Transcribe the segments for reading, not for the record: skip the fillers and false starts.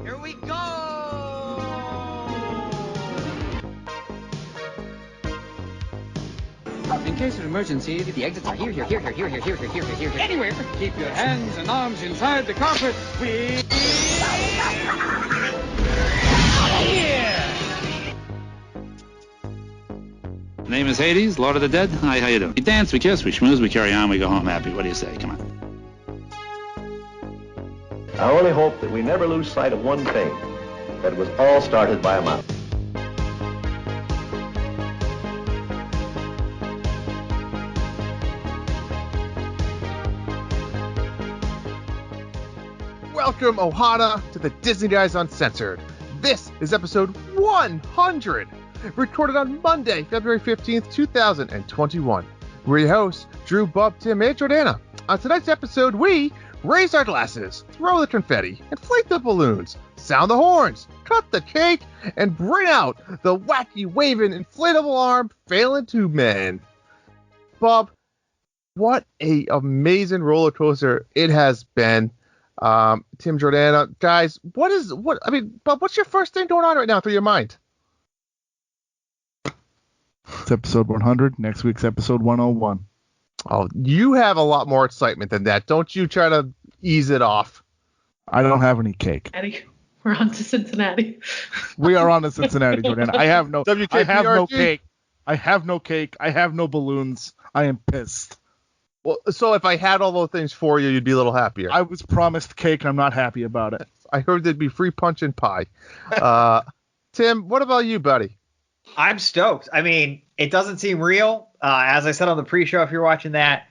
Here we go! In case of emergency, the exits are here, anywhere. Keep your hands and arms inside the carpet. Name is Hades, Lord of the Dead. Hi, how you doing? We dance, we kiss, we schmooze, we carry on, we go home happy. What do you say? Come on. I only hope that we never lose sight of one thing, that it was all started by a mouse. Welcome, Ohana, to the Disney Guys Uncensored. This is episode 100, recorded on Monday, February 15th, 2021. We're your hosts, Drew, Bob, Tim, and Jordana. On tonight's episode, we raise our glasses, throw the confetti, inflate the balloons, sound the horns, cut the cake, and bring out the wacky, waving, inflatable arm, Phelan Tube Man. Bob, what a amazing roller coaster it has been. Tim, Jordana, guys, Bob, what's your first thing going on right now through your mind? It's episode 100. Next week's episode 101. Oh, you have a lot more excitement than that. Don't you try to ease it off. I don't have any cake. We're on to Cincinnati. We are on to Cincinnati, Jordana. I have no cake. I have no cake. I have no balloons. I am pissed. Well, so if I had all those things for you, you'd be a little happier. I was promised cake. I'm not happy about it. I heard there'd be free punch and pie. Tim, what about you, buddy? I'm stoked. I mean, it doesn't seem real. As I said on the pre-show, if you're watching that,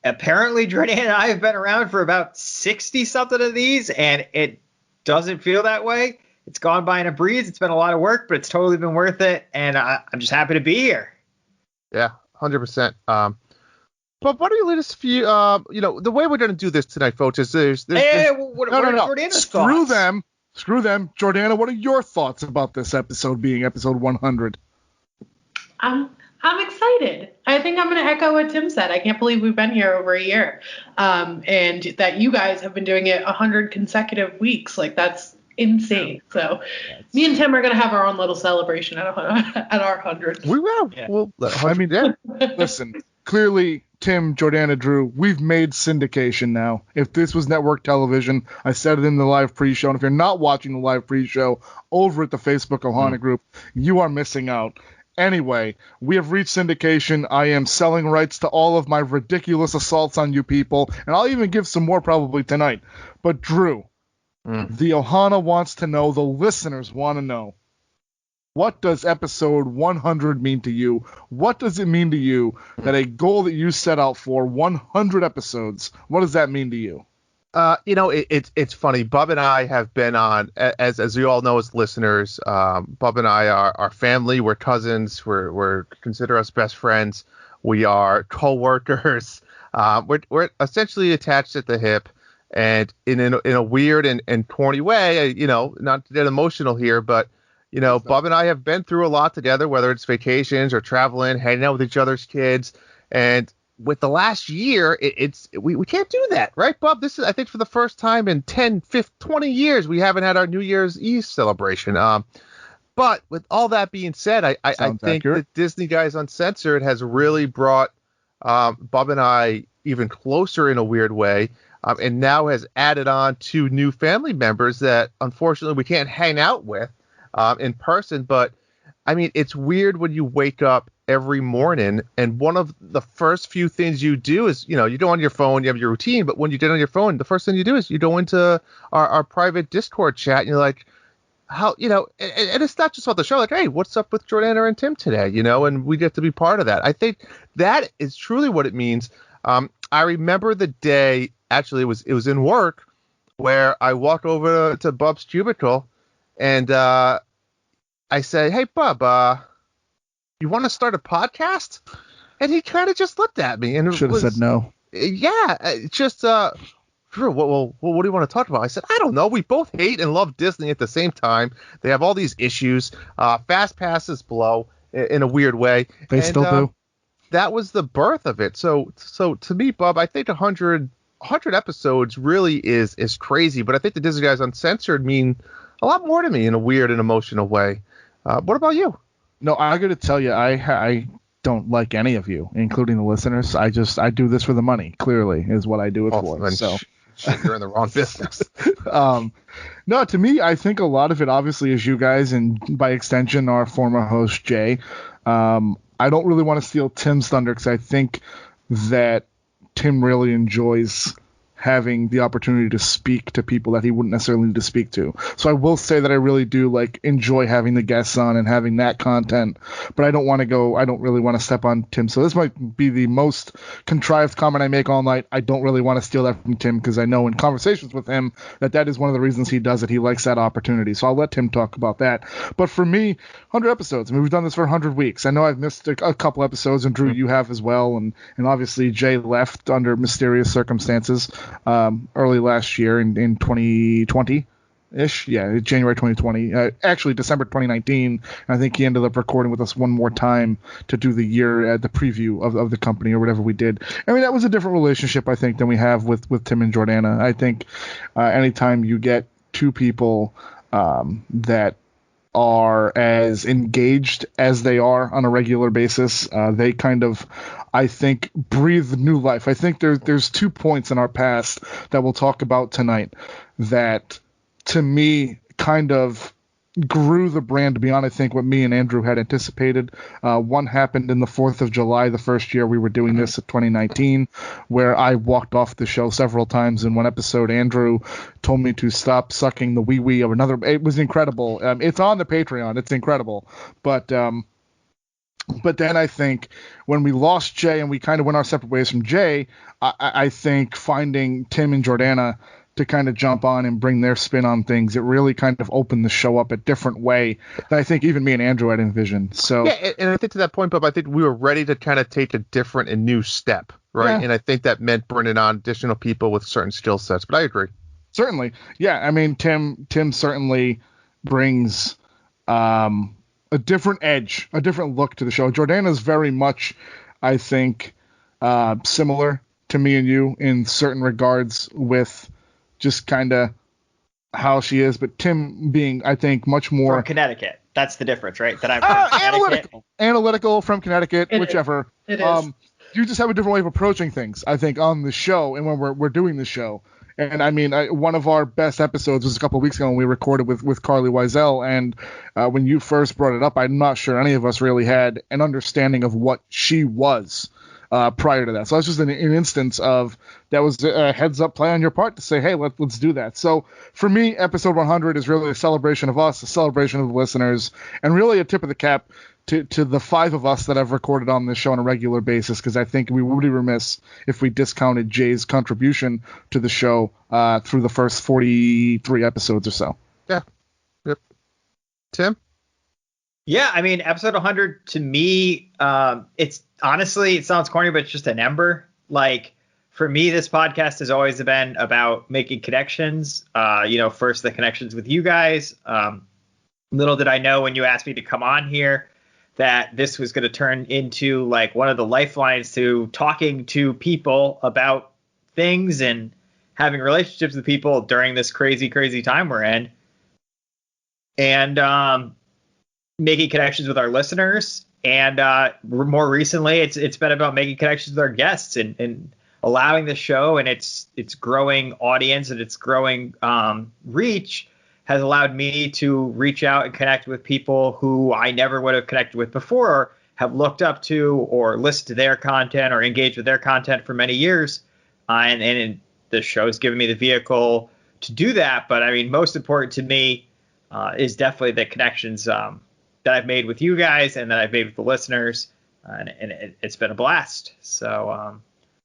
apparently Jordan and I have been around for about 60-something of these, and it doesn't feel that way. It's gone by in a breeze. It's been a lot of work, but it's totally been worth it, and I'm just happy to be here. Yeah, 100%. But why don't you let us few, the way we're going to do this tonight, folks, is there's what are Jordana's thoughts? Screw them. Jordana, what are your thoughts about this episode being episode 100? I'm excited. I think I'm going to echo what Tim said. I can't believe we've been here over a year, and that you guys have been doing it 100 consecutive weeks. Like, that's insane. So me and Tim are going to have our own little celebration at our 100th. We will. Yeah. Well, Listen, clearly, Tim, Jordana, Drew, we've made syndication now. If this was network television, I said it in the live pre-show, and if you're not watching the live pre-show over at the Facebook Ohana group, you are missing out. Anyway, we have reached syndication. I am selling rights to all of my ridiculous assaults on you people, and I'll even give some more probably tonight. But Drew, the Ohana wants to know, the listeners want to know, what does episode 100 mean to you? What does it mean to you that a goal that you set out for 100 episodes, what does that mean to you? It's funny. Bub and I have been on, as you all know as listeners, Bub and I are family. We're cousins. We're consider us best friends. We are co-workers. We're essentially attached at the hip. And in a weird and corny way, not to get emotional here, but Bub and I have been through a lot together, whether it's vacations or traveling, hanging out with each other's kids. And with the last year, we can't do that, right, Bub? This is, I think, for the first time in 10, 15, 20 years, we haven't had our New Year's Eve celebration. But with all that being said, I think that Disney Guys Uncensored has really brought Bub and I even closer in a weird way. And now has added on 2 new family members that, unfortunately, we can't hang out with in person. But I mean, it's weird when you wake up every morning and one of the first few things you do is, you go on your phone, you have your routine, but when you get on your phone, the first thing you do is you go into our private Discord chat and you're like, how, and it's not just about the show, like, hey, what's up with Jordana and Tim today, and we get to be part of that. I think that is truly what it means. I remember the day, actually it was in work, where I walked over to Bub's cubicle and I said, hey, Bub, you want to start a podcast? And he kind of just looked at me and should have said no. Yeah, just Drew, what do you want to talk about? I said, I don't know. We both hate and love Disney at the same time. They have all these issues. Fast passes blow in a weird way. They still do. That was the birth of it. So to me, Bob, I think 100 100 episodes really is crazy, but I think the Disney Guys Uncensored mean a lot more to me in a weird and emotional way. What about you? No, I got to tell you, I don't like any of you, including the listeners. I do this for the money. Clearly, is what I do it for. So you're in the wrong business. No, to me, I think a lot of it obviously is you guys, and by extension, our former host Jay. I don't really want to steal Tim's thunder because I think that Tim really enjoys having the opportunity to speak to people that he wouldn't necessarily need to speak to. So I will say that I really do enjoy having the guests on and having that content, but I don't really want to step on Tim. So this might be the most contrived comment I make all night. I don't really want to steal that from Tim because I know in conversations with him that is one of the reasons he does it. He likes that opportunity. So I'll let Tim talk about that. But for me, 100 episodes. I mean, we've done this for 100 weeks. I know I've missed a couple episodes, and Drew, you have as well. And obviously Jay left under mysterious circumstances early last year in 2020-ish. Yeah, January 2020. Actually, December 2019. I think he ended up recording with us one more time to do the year, the preview of the company or whatever we did. I mean, that was a different relationship, I think, than we have with Tim and Jordana. I think anytime you get two people that are as engaged as they are on a regular basis, they kind of, I think, breathe new life. I think there's 2 points in our past that we'll talk about tonight that, to me, kind of grew the brand beyond, I think, what me and Andrew had anticipated. One happened in the 4th of July, the first year we were doing this in 2019, where I walked off the show several times. In one episode, Andrew told me to stop sucking the wee-wee of another. It was incredible. It's on the Patreon. It's incredible. But then I think when we lost Jay and we kind of went our separate ways from Jay, I think finding Tim and Jordana to kind of jump on and bring their spin on things, it really kind of opened the show up a different way than I think even me and Andrew had envisioned. So yeah, and I think to that point, Bob, I think we were ready to kind of take a different and new step, right? Yeah. And I think that meant bringing on additional people with certain skill sets. But I agree. Certainly, yeah. I mean, Tim certainly brings a different edge, a different look to the show. Jordana's very much, I think, similar to me and you in certain regards with just kind of how she is, but Tim being, I think, much more from Connecticut. That's the difference, right? That I'm from analytical from Connecticut, whichever. It is. You just have a different way of approaching things, I think, on the show and when we're doing the show. And I mean, one of our best episodes was a couple of weeks ago when we recorded with Carly Wiesel. And when you first brought it up, I'm not sure any of us really had an understanding of what she was prior to that. So that's just an instance of that was a heads up play on your part to say, hey, let's do that. So for me, episode 100 is really a celebration of us, a celebration of the listeners, and really a tip of the cap to the 5 of us that have recorded on this show on a regular basis, because I think we would be remiss if we discounted Jay's contribution to the show through the first 43 episodes or so. Yeah. Yep. Tim? Yeah, I mean, episode 100 to me, it's honestly, it sounds corny, but it's just an ember. Like, for me, this podcast has always been about making connections. First the connections with you guys. Little did I know when you asked me to come on here that this was going to turn into like one of the lifelines to talking to people about things and having relationships with people during this crazy, crazy time we're in. And making connections with our listeners. And more recently, it's been about making connections with our guests and allowing the show and its growing audience and its growing reach has allowed me to reach out and connect with people who I never would have connected with before, or have looked up to, or listened to their content, or engaged with their content for many years. And the show has given me the vehicle to do that. But I mean, most important to me is definitely the connections that I've made with you guys and that I've made with the listeners. And it's been a blast. So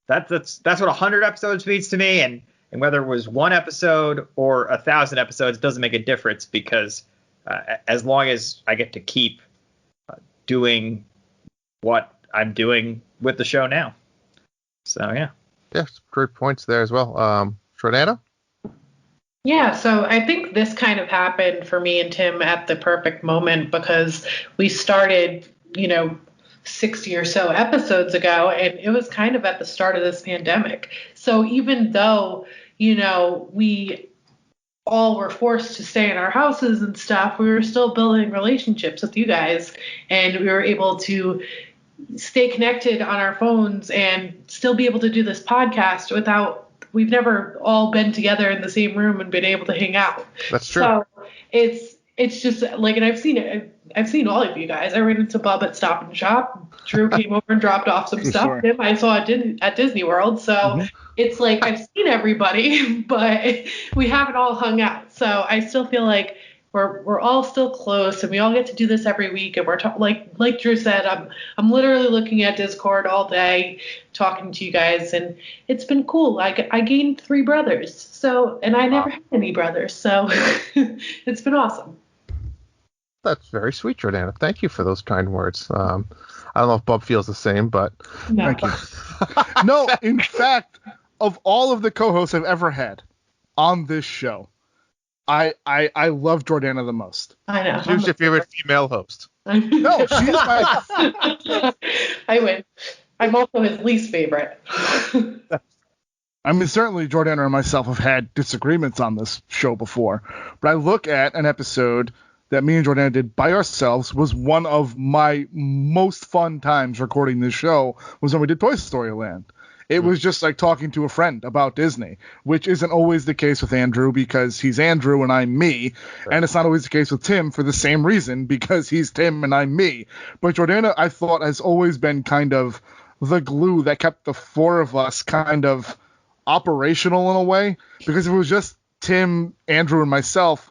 that's what 100 episodes means to me. And whether it was one episode or 1,000 episodes, it doesn't make a difference, because as long as I get to keep doing what I'm doing with the show now. So, yeah. Yes, great points there as well. Jordana? Yeah, so I think this kind of happened for me and Tim at the perfect moment, because we started, 60 or so episodes ago, and it was kind of at the start of this pandemic. So even though, we all were forced to stay in our houses and stuff, we were still building relationships with you guys, and we were able to stay connected on our phones and still be able to do this podcast we've never all been together in the same room and been able to hang out. That's true. So it's just like, and I've seen all of you guys. I ran into Bub at Stop and Shop. Drew came over and dropped off some stuff. Sure. Him I saw at Disney World. So it's like I've seen everybody, but we haven't all hung out. So I still feel like we're all still close, and we all get to do this every week. And we're like Drew said, I'm literally looking at Discord all day, talking to you guys, and it's been cool. I gained 3 brothers, so, and I never had any brothers, so it's been awesome. That's very sweet, Jordana. Thank you for those kind words. I don't know if Bub feels the same, but No. Thank you. No, in fact, of all of the co-hosts I've ever had on this show, I love Jordana the most. I know. who's your favorite female host? No, she's my. I win. I'm also his least favorite. I mean, certainly Jordana and myself have had disagreements on this show before, but I look at an episode that me and Jordana did by ourselves was one of my most fun times recording this show was when we did Toy Story Land. It was just like talking to a friend about Disney, which isn't always the case with Andrew because he's Andrew and I'm me. Right. And it's not always the case with Tim for the same reason because he's Tim and I'm me. But Jordana, I thought, has always been kind of the glue that kept the 4 of us kind of operational in a way. Because if it was just Tim, Andrew, and myself,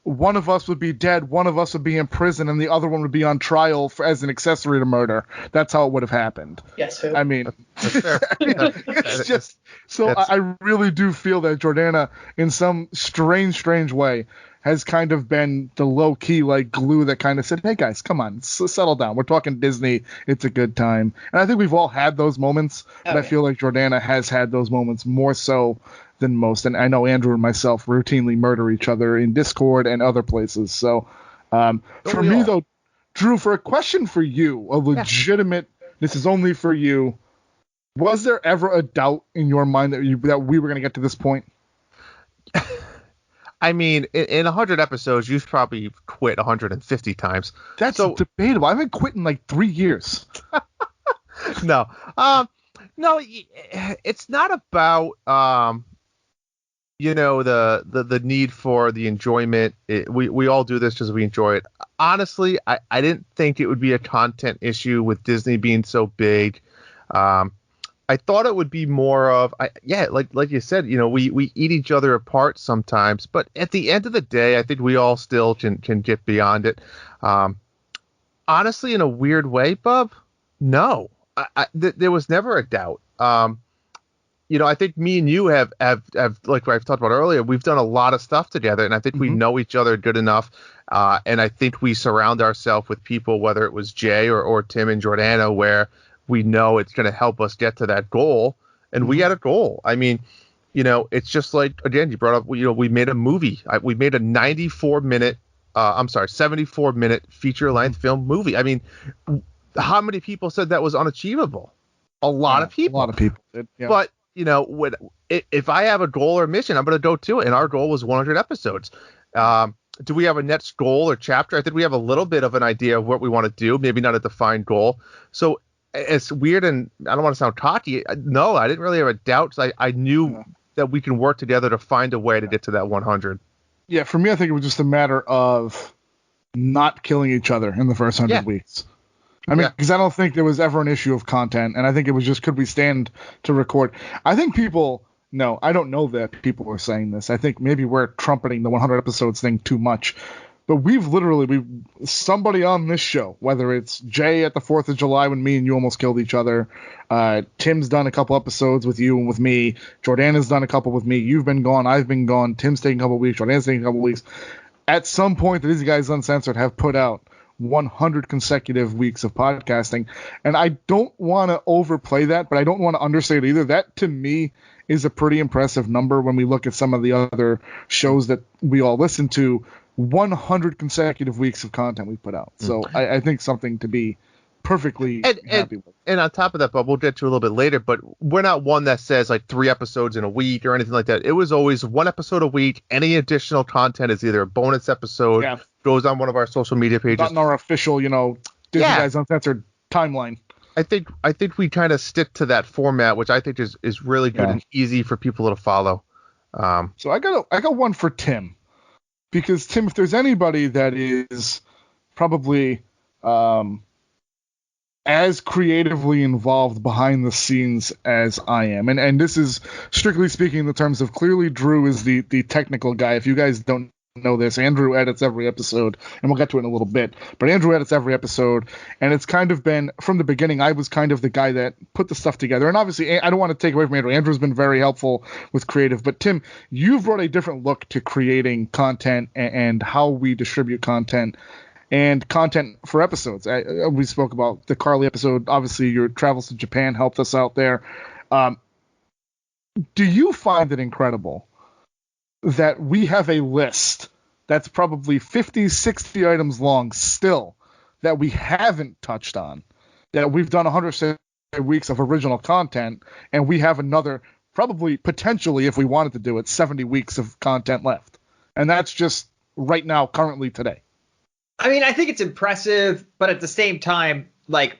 one of us would be dead, one of us would be in prison, and the other one would be on trial as an accessory to murder. That's how it would have happened. Yes, I mean, it's just so I really do feel that Jordana, in some strange way, has kind of been the low-key like glue that kind of said, hey guys, come on, settle down. We're talking Disney. It's a good time. And I think we've all had those moments, but I feel like Jordana has had those moments more so than most. And I know Andrew and myself routinely murder each other in Discord and other places. So for me, though, Drew, for a question for you, a legitimate, this is only for you, was there ever a doubt in your mind that we were going to get to this point? I mean, in 100 episodes, you've probably quit 150 times. That's debatable. I've been quitting like 3 years. No, it's not about the need for the enjoyment. We all do this just we enjoy it. Honestly, I didn't think it would be a content issue with Disney being so big. I thought it would be more of, like you said, we eat each other apart sometimes. But at the end of the day, I think we all still can get beyond it. Honestly, in a weird way, Bub, no. There was never a doubt. I think me and you have like I've talked about earlier, we've done a lot of stuff together, and I think we know each other good enough. And I think we surround ourselves with people, whether it was Jay or Tim and Jordana, where we know it's going to help us get to that goal. And we had a goal. I mean, it's just like, again, you brought up, we made a movie. We made a 74-minute feature-length film movie. I mean, how many people said that was unachievable? A lot of people. Yeah. But, if I have a goal or mission, I'm going to go to it. And our goal was 100 episodes. Do we have a next goal or chapter? I think we have a little bit of an idea of what we want to do, maybe not a defined goal. So it's weird, and I don't want to sound cocky. No, I didn't really have a doubt. I knew that we can work together to find a way to get to that 100. Yeah, for me, I think it was just a matter of not killing each other in the first 100 weeks. I mean, because I don't think there was ever an issue of content, and I think it was just, could we stand to record? I think people, no, I don't know that people were saying this. I think maybe we're trumpeting the 100 episodes thing too much. But we've somebody on this show, whether it's Jay at the 4th of July when me and you almost killed each other, Tim's done a couple episodes with you and with me, Jordana's done a couple with me, you've been gone, I've been gone, Tim's taking a couple weeks, Jordana's taking a couple weeks. At some point, these guys Uncensored have put out 100 consecutive weeks of podcasting, and I don't want to overplay that, but I don't want to understate it either. That, to me, is a pretty impressive number when we look at some of the other shows that we all listen to. 100 consecutive weeks of content we put out. So I think something to be perfectly happy with. And on top of that, Bob, we'll get to a little bit later, but we're not one that says like 3 episodes in a week or anything like that. It was always 1 episode a week. Any additional content is either a bonus episode, goes on one of our social media pages. Not in our official, Disney Guys Uncensored timeline. I think we kind of stick to that format, which I think is really good and easy for people to follow. So I got one for Tim, because Tim, if there's anybody that is probably as creatively involved behind the scenes as I am, and this is strictly speaking in the terms of, clearly Drew is the technical guy. If you guys don't know this, Andrew edits every episode, and we'll get to it in a little bit, but Andrew edits every episode, and it's kind of been, from the beginning, I was kind of the guy that put the stuff together. And obviously, I don't want to take away from Andrew. Andrew's been very helpful with creative, but Tim, you've brought a different look to creating content and how we distribute content and content for episodes. We spoke about the Carly episode. Obviously, your travels to Japan helped us out there. Do you find it incredible that we have a list that's probably 50, 60 items long still that we haven't touched on, that we've done 100 weeks of original content, and we have another, probably, potentially, if we wanted to do it, 70 weeks of content left? And that's just right now, currently, today. I mean, I think it's impressive, but at the same time, like,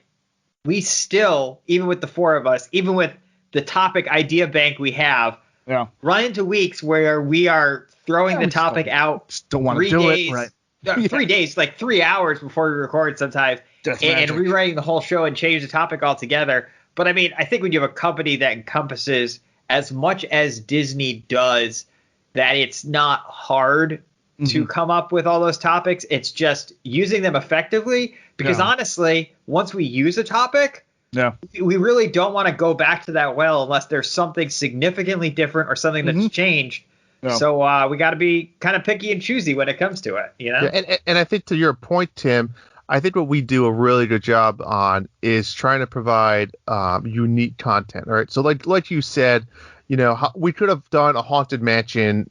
we still, even with the 4 of us, even with the topic idea bank we have, run into weeks where we are throwing the topic out. Don't want to do it, right? 3 days, like 3 hours before we record sometimes, and rewriting the whole show and change the topic altogether. But I mean, I think when you have a company that encompasses as much as Disney does, that it's not hard to come up with all those topics. It's just using them effectively, because honestly, once we use a topic, we really don't want to go back to that well unless there's something significantly different or something that's changed. So we got to be kind of picky and choosy when it comes to it, and I think, to your point, Tim, I think what we do a really good job on is trying to provide unique content. All right, so like you said, we could have done a Haunted Mansion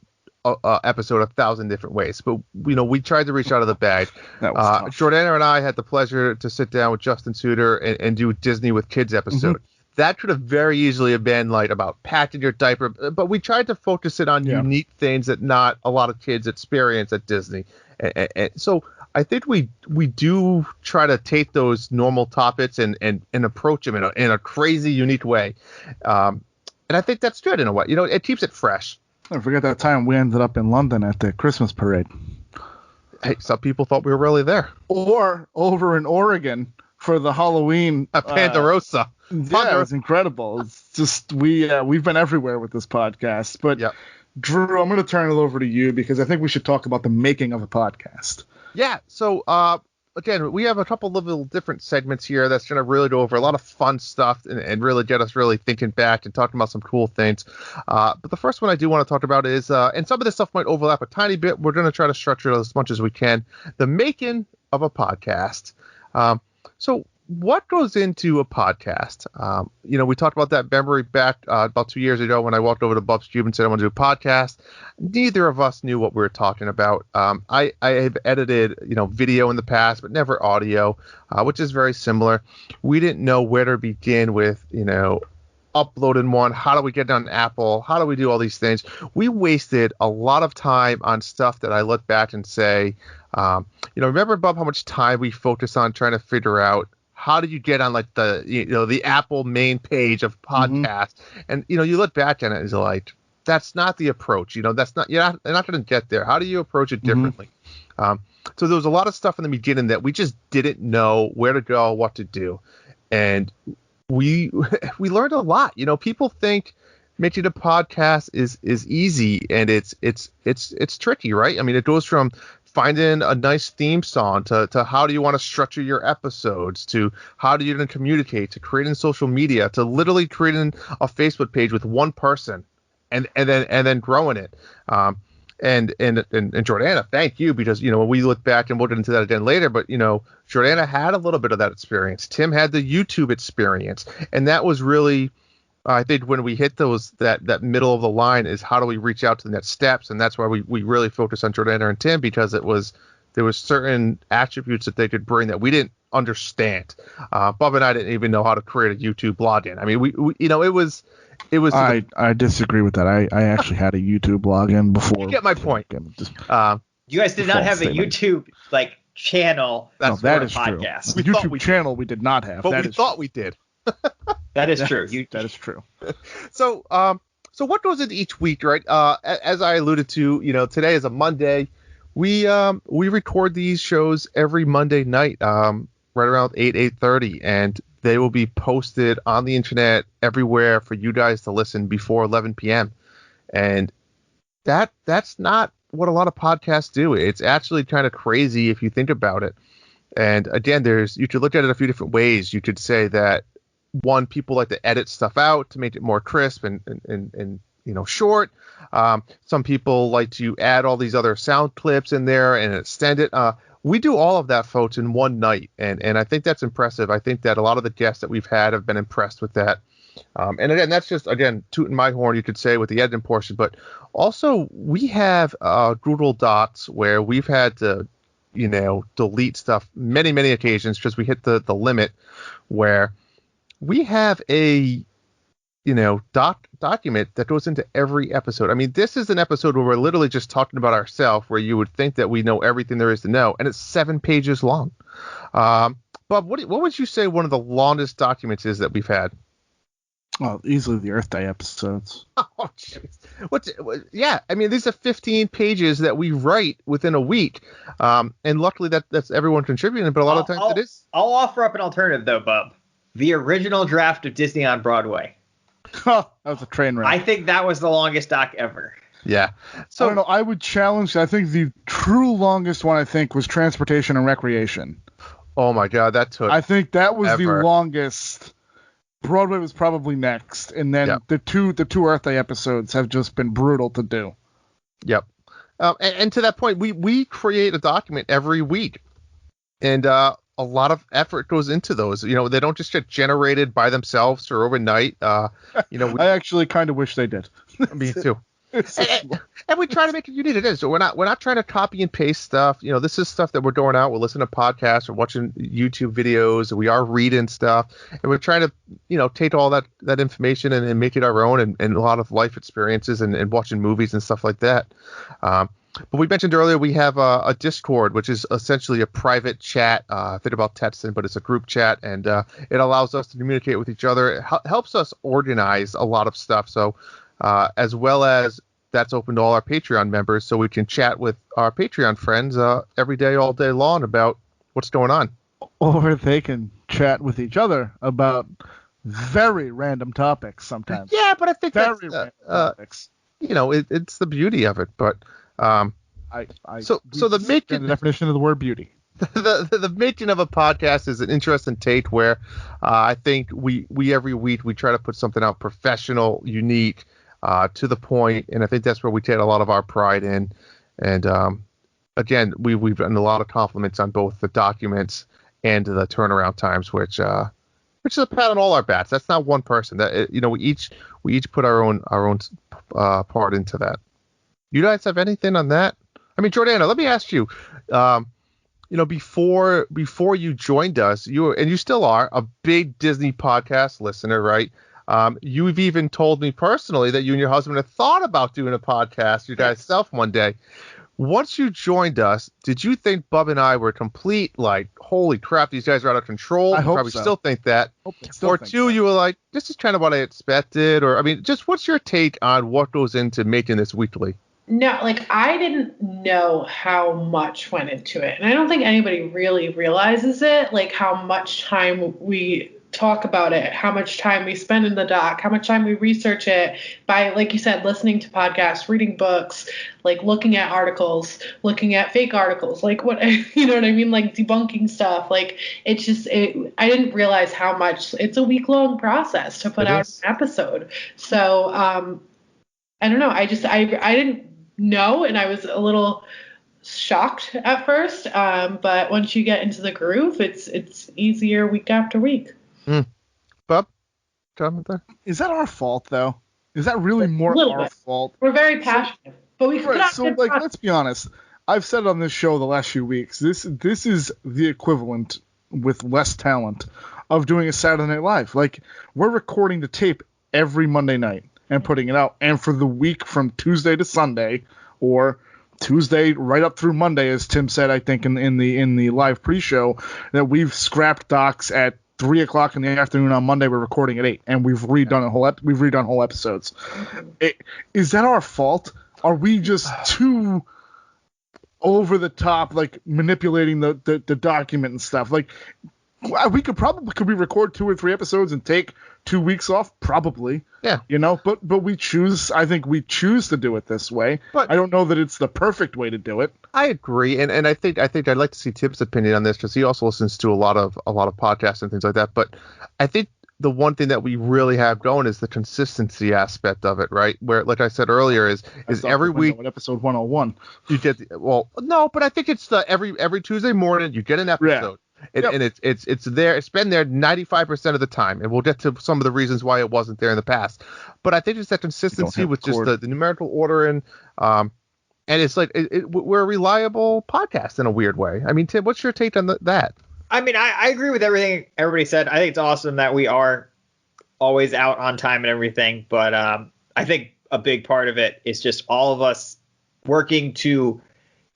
episode 1,000 different ways, but we tried to reach out of the bag. Jordana and I had the pleasure to sit down with Justin Suter and do Disney with Kids episode. That could have very easily have been like about patching your diaper, but we tried to focus it on unique things that not a lot of kids experience at Disney. And so I think we do try to take those normal topics and approach them in a crazy, unique way. And I think that's good in a way. It keeps it fresh. I forget that time we ended up in London at the Christmas parade. Hey, some people thought we were really there. Or over in Oregon for the Halloween. Ponderosa. Yeah, it was incredible. It's just, we've been everywhere with this podcast. But Drew, I'm going to turn it over to you, because I think we should talk about the making of a podcast. Yeah. So, again, we have a couple of little different segments here that's going to really go over a lot of fun stuff and really get us really thinking back and talking about some cool things. But the first one I do want to talk about is, and some of this stuff might overlap a tiny bit, we're going to try to structure it as much as we can, the making of a podcast. So what goes into a podcast? We talked about that memory back about 2 years ago when I walked over to Bub's Cube and said I want to do a podcast. Neither of us knew what we were talking about. I have edited, video in the past, but never audio, which is very similar. We didn't know where to begin with, uploading one. How do we get it on Apple? How do we do all these things? We wasted a lot of time on stuff that I look back and say, remember, Bub, how much time we focused on trying to figure out how did you get on like the Apple main page of podcast? And you look back at it and it's like, that's not the approach. That's not, you're not going to get there. How do you approach it differently? So there was a lot of stuff in the beginning that we just didn't know where to go, what to do, and we learned a lot. People think making a podcast is easy, and it's tricky, right? I mean, it goes from finding a nice theme song to how do you want to structure your episodes, to how do you then communicate, to creating social media, to literally creating a Facebook page with one person and then growing it. And Jordana, thank you, because when we look back, and we'll get into that again later, but Jordana had a little bit of that experience. Tim had the YouTube experience, and that was really, I think, when we hit that middle of the line is how do we reach out to the next steps, and that's why we really focused on Jordana and Tim, because there was certain attributes that they could bring that we didn't understand. Bub and I didn't even know how to create a YouTube login. I mean, we it was. I disagree with that. I actually had a YouTube login before. You get my point. You guys did not have a YouTube channel. That is podcast. True. YouTube channel we did not have. But we thought we did. That is true. That is true. So what goes into each week, right? As I alluded to, today is a Monday. We record these shows every Monday night, right around 8:30, and they will be posted on the internet everywhere for you guys to listen before 11 p.m. And that's not what a lot of podcasts do. It's actually kind of crazy if you think about it. And again, you could look at it a few different ways. You could say that one, people like to edit stuff out to make it more crisp and short. Some people like to add all these other sound clips in there and extend it. We do all of that, folks, in one night, and I think that's impressive. I think that a lot of the guests that we've had have been impressed with that. And again, that's just, tooting my horn, you could say, with the editing portion. But also, we have Google Docs where we've had to, delete stuff many, many occasions because we hit the limit where we have a document that goes into every episode. I mean, this is an episode where we're literally just talking about ourselves, where you would think that we know everything there is to know, and it's 7 pages long. Bob, what would you say one of the longest documents is that we've had? Well, easily the Earth Day episodes. Oh, jeez. Yeah, I mean, these are 15 pages that we write within a week, and luckily that's everyone contributing, but a lot of times it is. I'll offer up an alternative, though, Bob. The original draft of Disney on Broadway. That was a train wreck. I think that was the longest doc ever. Yeah. So I don't know. I would challenge. I think the true longest one was Transportation and Recreation. Oh my God, that took. I think that was the longest. Broadway was probably next, and then the two Earth Day episodes have just been brutal to do. Yep. And to that point, we create a document every week, and a lot of effort goes into those. They don't just get generated by themselves or overnight. I actually kind of wish they did. Me too. And we try to make it unique. It is. So we're not trying to copy and paste stuff. This is stuff that we're going out. We're listening to podcasts. We're watching YouTube videos. We are reading stuff, and we're trying to take all that information and make it our own, and a lot of life experiences and watching movies and stuff like that. But we mentioned earlier we have a Discord, which is essentially a private chat. Think about texting, but it's a group chat, and it allows us to communicate with each other. It helps us organize a lot of stuff. So as well as that's open to all our Patreon members, so we can chat with our Patreon friends every day, all day long about what's going on. Or they can chat with each other about very random topics sometimes. Yeah, but I think very random topics. It's the beauty of it. But so the definition of the word beauty. The making of a podcast is an interesting take where I think we every week we try to put something out professional, unique, to the point, and I think that's where we take a lot of our pride in. And again, we've gotten a lot of compliments on both the documents and the turnaround times, which is a pat on all our backs. That's not one person. That we each put our own part into that. You guys have anything on that? I mean, Jordana, let me ask you. Before you joined us, you still are a big Disney podcast listener, right? You've even told me personally that you and your husband have thought about doing a podcast, you guys self one day. Once you joined us, did you think Bub and I were complete, holy crap, these guys are out of control? I hope probably so. Still think that. Or two, you were like, this is kind of what I expected. Or, I mean, just what's your take on what goes into making this weekly? No, I didn't know how much went into it. And I don't think anybody really realizes it, how much time we talk about it, how much time we spend in the doc, how much time we research it by, like you said, listening to podcasts, reading books, looking at articles, looking at fake articles, what, you know what I mean? Debunking stuff. It's just, I didn't realize how much it's a week-long process to put out an episode. So, I don't know. I didn't know, and I was a little shocked at first. But once you get into the groove, it's easier week after week. Bob, comment there? Is that our fault, though? Is that really more our fault? We're very passionate, but we could not. So, let's be honest. I've said it on this show the last few weeks. This is the equivalent with less talent of doing a Saturday Night Live. Like, we're recording the tape every Monday night and putting it out. And for the week from Tuesday to Sunday, or Tuesday right up through Monday, as Tim said, I think in the live pre-show, that we've scrapped docs at 3 o'clock in the afternoon on Monday. We're recording at 8, and we've redone whole episodes. Is that our fault? Are we just too over the top, like manipulating the document and stuff? Like, we could we record 2 or 3 episodes and take 2 weeks off? Probably. Yeah. But we choose. I think we choose to do it this way. But I don't know that it's the perfect way to do it. I agree, and I think I'd like to see Tim's opinion on this, because he also listens to a lot of podcasts and things like that. But I think the one thing that we really have going is the consistency aspect of it, right? Where, like I said earlier, is every week episode 101 you get no, but I think it's every Tuesday morning you get an episode. Yeah. And it's there. It's been there 95% of the time, and we'll get to some of the reasons why it wasn't there in the past. But I think it's that consistency with just the numerical order, and it's like we're a reliable podcast in a weird way. I mean, Tim, what's your take on that? I mean, I agree with everything everybody said. I think it's awesome that we are always out on time and everything, but I think a big part of it is just all of us working to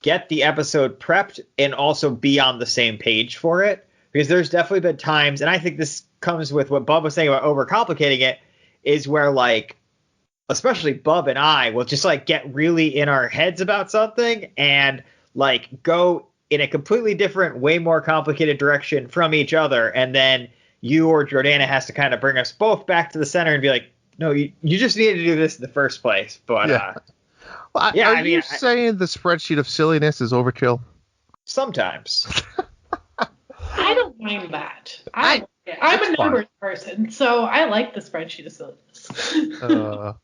get the episode prepped and also be on the same page for it, because there's definitely been times, and I think this comes with what Bub was saying about overcomplicating it, is where, like, especially Bub and I will just like get really in our heads about something and like go in a completely different, way more complicated direction from each other, and then you or Jordana has to kind of bring us both back to the center and be like, no, you just needed to do this in the first place. But yeah. Are you saying the spreadsheet of silliness is overkill? Sometimes. I don't mind that. I'm a numbers person, so I like the spreadsheet of silliness.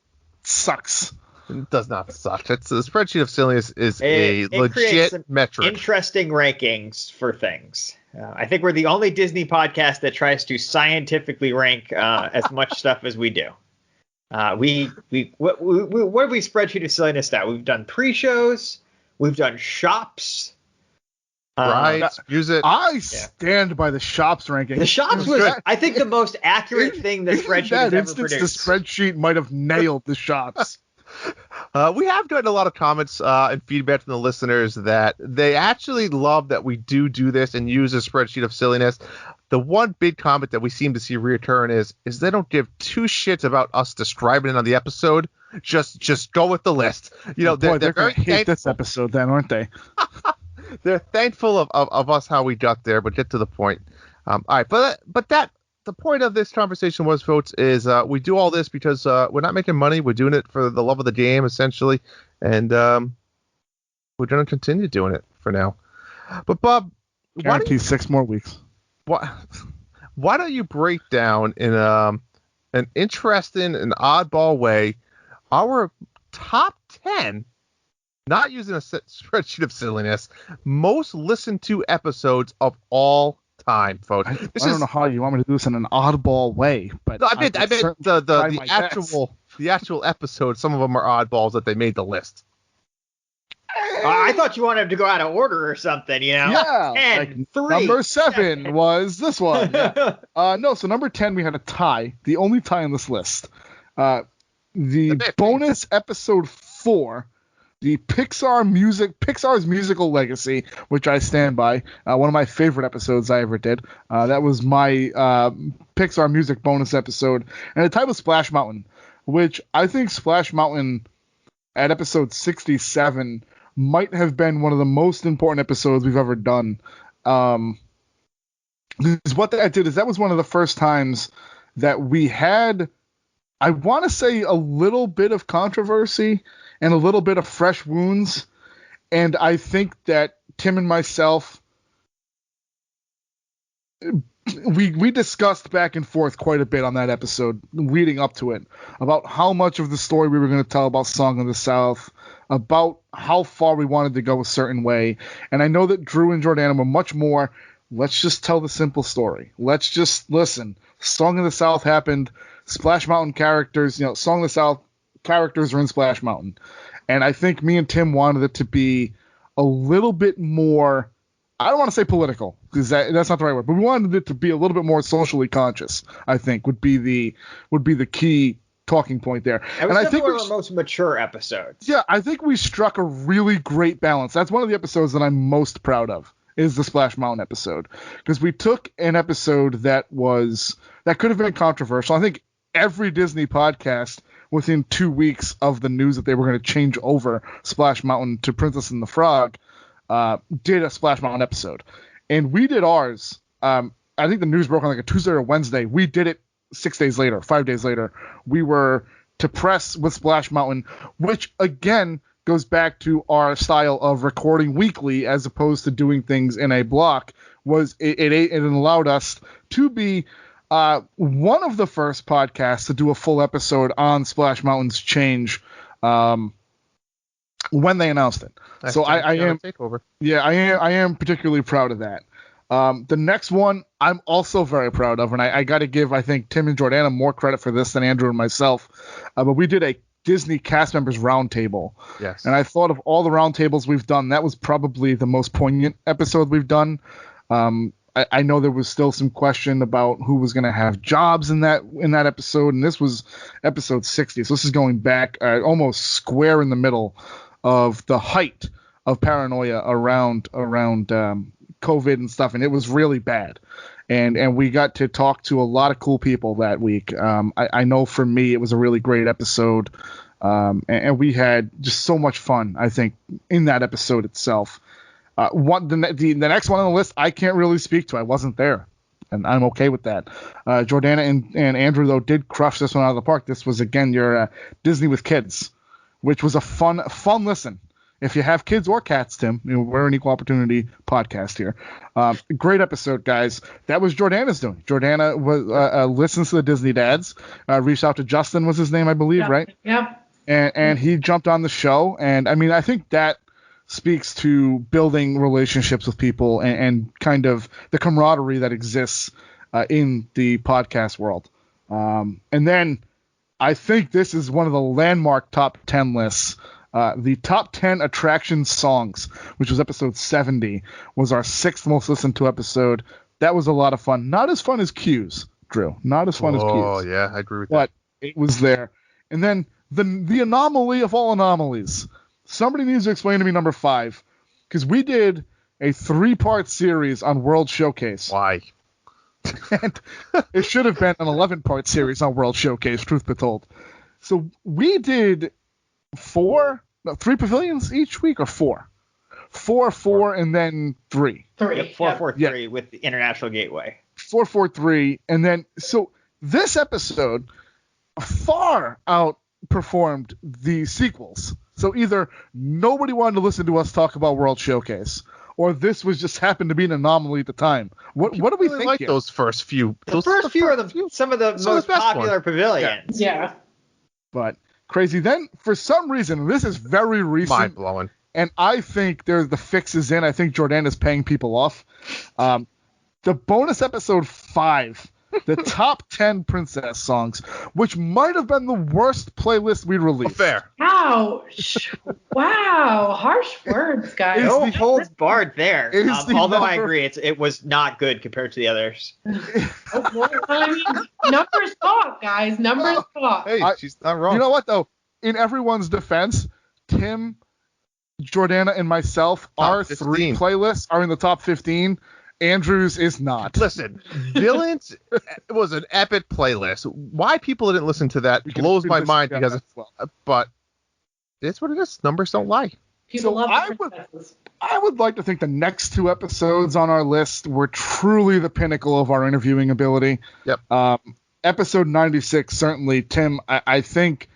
Sucks. It does not suck. The spreadsheet of silliness is a legit metric. Interesting rankings for things. I think we're the only Disney podcast that tries to scientifically rank as much stuff as we do. What have we spreadsheet of silliness at? We've done pre-shows. We've done shops. Rides, music. I stand by the shops ranking. The shops was, I think, the most accurate thing the spreadsheet has ever produced. The spreadsheet might have nailed the shops. We have gotten a lot of comments and feedback from the listeners that they actually love that we do this and use a spreadsheet of silliness. The one big comment that we seem to see reoccurring is they don't give 2 shits about us describing it on the episode. Just go with the list. They're going to hate this episode then, aren't they? They're thankful of us how we got there, but get to the point. All right, but the point of this conversation was, folks, is we do all this because we're not making money. We're doing it for the love of the game, essentially, and we're going to continue doing it for now. But Bob, guarantee 6 more weeks. Why don't you break down in an interesting and oddball way our top 10, not using a spreadsheet of silliness, most listened to episodes of all time, folks? I don't know how you want me to do this in an oddball way, but no, I meant the actual episode. Some of them are oddballs that they made the list. I thought you wanted to go out of order or something, Yeah. 10, 3, number 7 was this one. Yeah. No, so number 10 we had a tie, the only tie on this list. The bonus episode 4, the Pixar's musical legacy, which I stand by. One of my favorite episodes I ever did. That was my Pixar music bonus episode, and the tie was Splash Mountain, which I think Splash Mountain at episode 67 might have been one of the most important episodes we've ever done. What that did is that was one of the first times that we had, I want to say, a little bit of controversy and a little bit of fresh wounds. And I think that Tim and myself, we discussed back and forth quite a bit on that episode leading up to it about how much of the story we were going to tell about Song of the South, about how far we wanted to go a certain way. And I know that Drew and Jordana were much more, let's just tell the simple story. Let's just listen. Song of the South happened. Splash Mountain characters, Song of the South characters are in Splash Mountain. And I think me and Tim wanted it to be a little bit more, I don't want to say political, because that's not the right word, but we wanted it to be a little bit more socially conscious. I think would be the key talking point there. It was and I think one of our most mature episodes. Yeah, I think we struck a really great balance. That's one of the episodes that I'm most proud of, is the Splash Mountain episode, because we took an episode that could have been controversial. I think every Disney podcast within 2 weeks of the news that they were going to change over Splash Mountain to Princess and the Frog did a Splash Mountain episode. And we did ours. I think the news broke on like a Tuesday or Wednesday. We did it 5 days later. We were to press with Splash Mountain, which again goes back to our style of recording weekly as opposed to doing things in a block. It allowed us to be one of the first podcasts to do a full episode on Splash Mountain's change when they announced it. So I am takeover. Yeah, I am particularly proud of that. The next one I'm also very proud of, and I got to give, I think, Tim and Jordana more credit for this than Andrew and myself. But we did a Disney cast members roundtable. Yes. And I thought of all the roundtables we've done, that was probably the most poignant episode we've done. I know there was still some question about who was going to have jobs in that episode, and this was episode 60. So this is going back almost square in the middle of the height of paranoia around COVID and stuff, and it was really bad. And we got to talk to a lot of cool people that week. I know for me it was a really great episode, and we had just so much fun, I think, in that episode itself. The next one on the list I can't really speak to. I wasn't there, and I'm okay with that. Jordana and Andrew, though, did crush this one out of the park. This was, again, your Disney with Kids, which was a fun listen. If you have kids or cats, Tim, we're an equal opportunity podcast here. Great episode, guys. That was Jordana's doing. Jordana listens to the Disney Dads. Reached out to Justin, was his name, I believe, right? Yep. And he jumped on the show. And, I mean, I think that speaks to building relationships with people and kind of the camaraderie that exists in the podcast world. And then I think this is one of the landmark top 10 lists. The top 10 attraction songs, which was episode 70, was our 6th most listened to episode. That was a lot of fun. Not as fun as Q's, Drew. Not as fun as Q's. Oh, yeah, I agree with that. But it was there. And then the anomaly of all anomalies. Somebody needs to explain to me number 5, because we did a 3-part series on World Showcase. Why? And it should have been an 11-part series on World Showcase, truth be told. So we did 3 pavilions each week, or 4? 4, and then 3. 3. 4, 4, 3 with the International Gateway. 4, 4, 3, and then so this episode far outperformed the sequels. So either nobody wanted to listen to us talk about World Showcase, or this was just happened to be an anomaly at the time. What do we think? Like here? those first few. The first few are some of the most popular pavilions. Yeah. But crazy. Then for some reason, this is very recent. Mind blowing. And I think the fix is in. I think Jordan is paying people off. The bonus episode 5. The top 10 princess songs, which might have been the worst playlist we released. Fair. Ouch. Wow. Harsh words, guys. No holds barred there. Although I agree, it was not good compared to the others. I mean, numbers talk, guys. Numbers talk. Hey, she's not wrong. You know what, though? In everyone's defense, Tim, Jordana, and myself, our 3 playlists are in the top 15. Andrew's is not. Listen, Villains was an epic playlist. Why people didn't listen to that blows my mind, because but it's what it is. Numbers don't lie. People love I would like to think the next 2 episodes on our list were truly the pinnacle of our interviewing ability. Yep. Episode 96, certainly, Tim, I think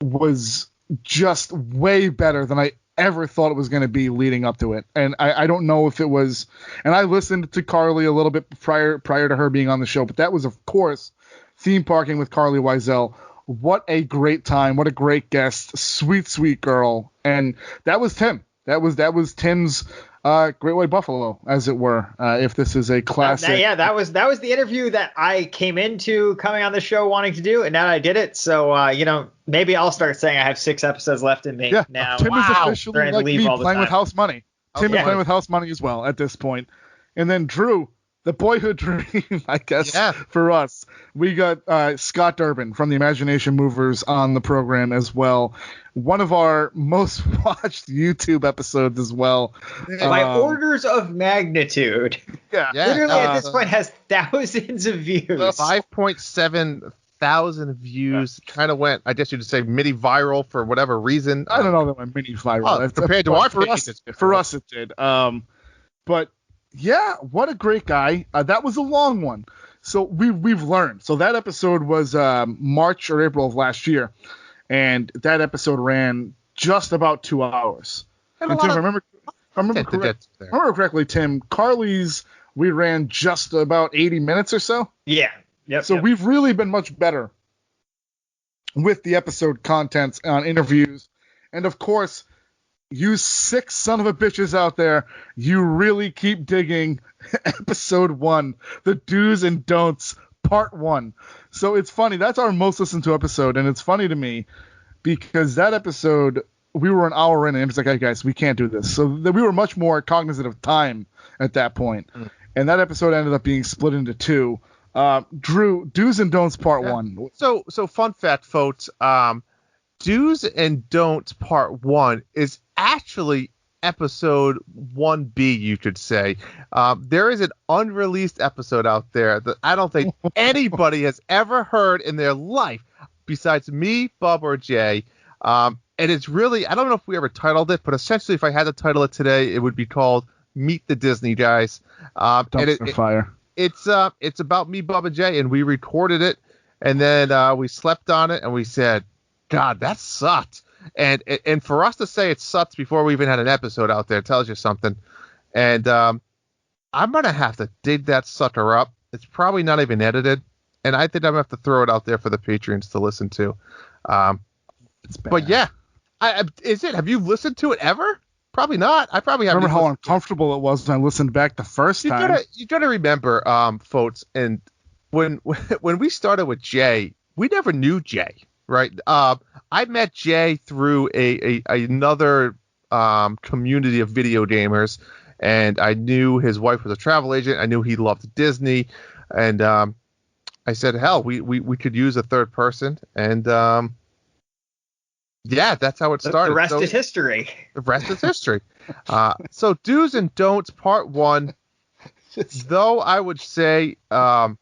was just way better than I ever thought it was going to be leading up to it. And I don't know if it was, and I listened to Carly a little bit prior to her being on the show, but that was, of course, Theme Parking with Carly Wiesel. What a great time. What a great guest. Sweet, sweet girl. And that was Tim. That was Tim's Great White Buffalo, as it were, if this is a classic. That was the interview that I came into coming on the show wanting to do, and now I did it. So, maybe I'll start saying I have 6 episodes left in me now. Tim is officially like me playing with house money. Tim is playing with house money as well at this point. And then Drew, the boyhood dream, I guess, Yeah. for us. We got Scott Durbin from the Imagination Movers on the program as well. One of our most watched YouTube episodes as well. By orders of magnitude. Yeah. Literally at this point has thousands of views. 5.7 thousand views. Kind of went, I guess you'd say, mini viral for whatever reason. I don't know that went mini viral. Compared to our for us, it did. But yeah, what a great guy. That was a long one. So we've learned. So that episode was March or April of last year, and that episode ran just about 2 hours. And Tim, if I remember correctly, Tim, Carly's we ran just about 80 minutes or so. Yeah. Yep, so we've really been much better with the episode contents on interviews. And of course, you 6 son of a bitches out there, you really keep digging episode 1, the do's and don'ts, part 1. So it's funny. That's our most listened to episode. And it's funny to me because that episode, we were an hour in and it was like, hey guys, we can't do this. So we were much more cognizant of time at that point. And that episode ended up being split into 2. Drew, do's and don'ts part 1. So fun fact, folks, do's and don'ts part 1 is actually episode 1B, you could say. There is an unreleased episode out there that I don't think anybody has ever heard in their life besides me, Bub, or Jay. And it's really, I don't know if we ever titled it, but essentially if I had to title it today, it would be called Meet the Disney Guys. Fire. It's about me, Bub, and Jay, and we recorded it, and then we slept on it, and we said, God, that sucked. And for us to say it sucks before we even had an episode out there tells you something. And I'm going to have to dig that sucker up. It's probably not even edited, and I think I'm going to have to throw it out there for the Patreons to listen to. But yeah, have you listened to it ever? Probably not. I probably haven't. Remember how uncomfortable it was when I listened back the first time? You gotta remember, folks, and when we started with Jay, we never knew Jay, right? I met Jay through another community of video gamers, and I knew his wife was a travel agent. I knew he loved Disney, and I said, hell, we could use a third person, and yeah, that's how it started. The rest is history. The rest is history. So do's and don'ts part 1, though I would say it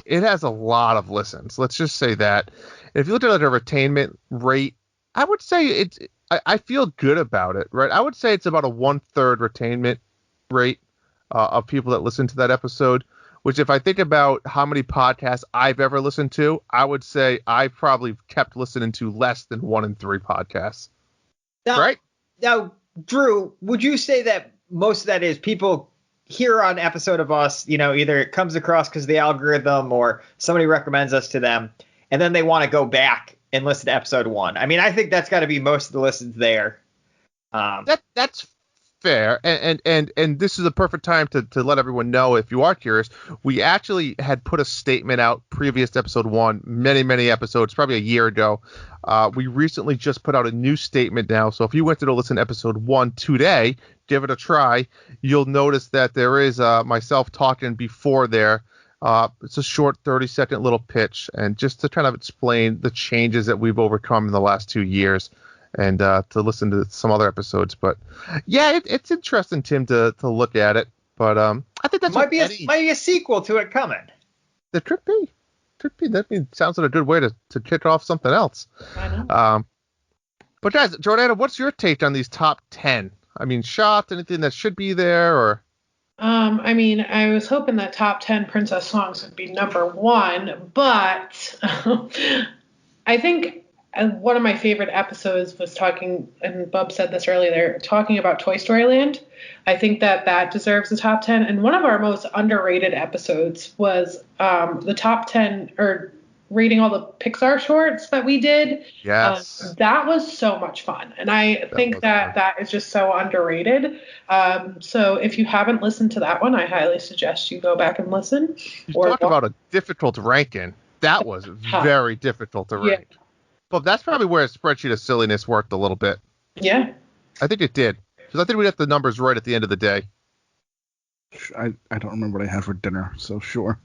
has a lot of listens. Let's just say that. If you look at a retainment rate, I would say I feel good about it, right? I would say it's about a 1/3 retainment rate of people that listen to that episode. Which, if I think about how many podcasts I've ever listened to, I would say I probably kept listening to less than 1 in 3 podcasts. Right? Now, Drew, would you say that most of that is people hear an episode of us, either it comes across because of the algorithm or somebody recommends us to them, and then they want to go back and listen to episode 1? I mean, I think that's got to be most of the listens there. That's fair, and this is a perfect time to let everyone know, if you are curious, we actually had put a statement out previous to episode 1 many episodes, probably a year ago. We recently just put out a new statement now, so if you went to go listen to episode 1 today, give it a try, you'll notice that there is myself talking before there. It's a short 30-second little pitch, and just to kind of explain the changes that we've overcome in the last 2 years, and to listen to some other episodes. But yeah, it's interesting, Tim, to look at it. But I think that might be a sequel to it coming. There could be. That sounds like a good way to kick off something else. I know. But guys, Jordana, what's your take on these top 10? I mean, shots, anything that should be there, or? I mean, I was hoping that top 10 princess songs would be number 1, but I think one of my favorite episodes was talking, and Bub said this earlier, talking about Toy Story Land. I think that deserves a top 10. And one of our most underrated episodes was the top 10, or rating all the Pixar shorts that we did. Yes. That was so much fun. And I think that is just so underrated. So if you haven't listened to that one, I highly suggest you go back and listen. You talk about a difficult ranking. That was very difficult to rank. Yeah. But that's probably where a spreadsheet of silliness worked a little bit. Yeah. I think it did. Because I think we got the numbers right at the end of the day. I don't remember what I had for dinner, so sure.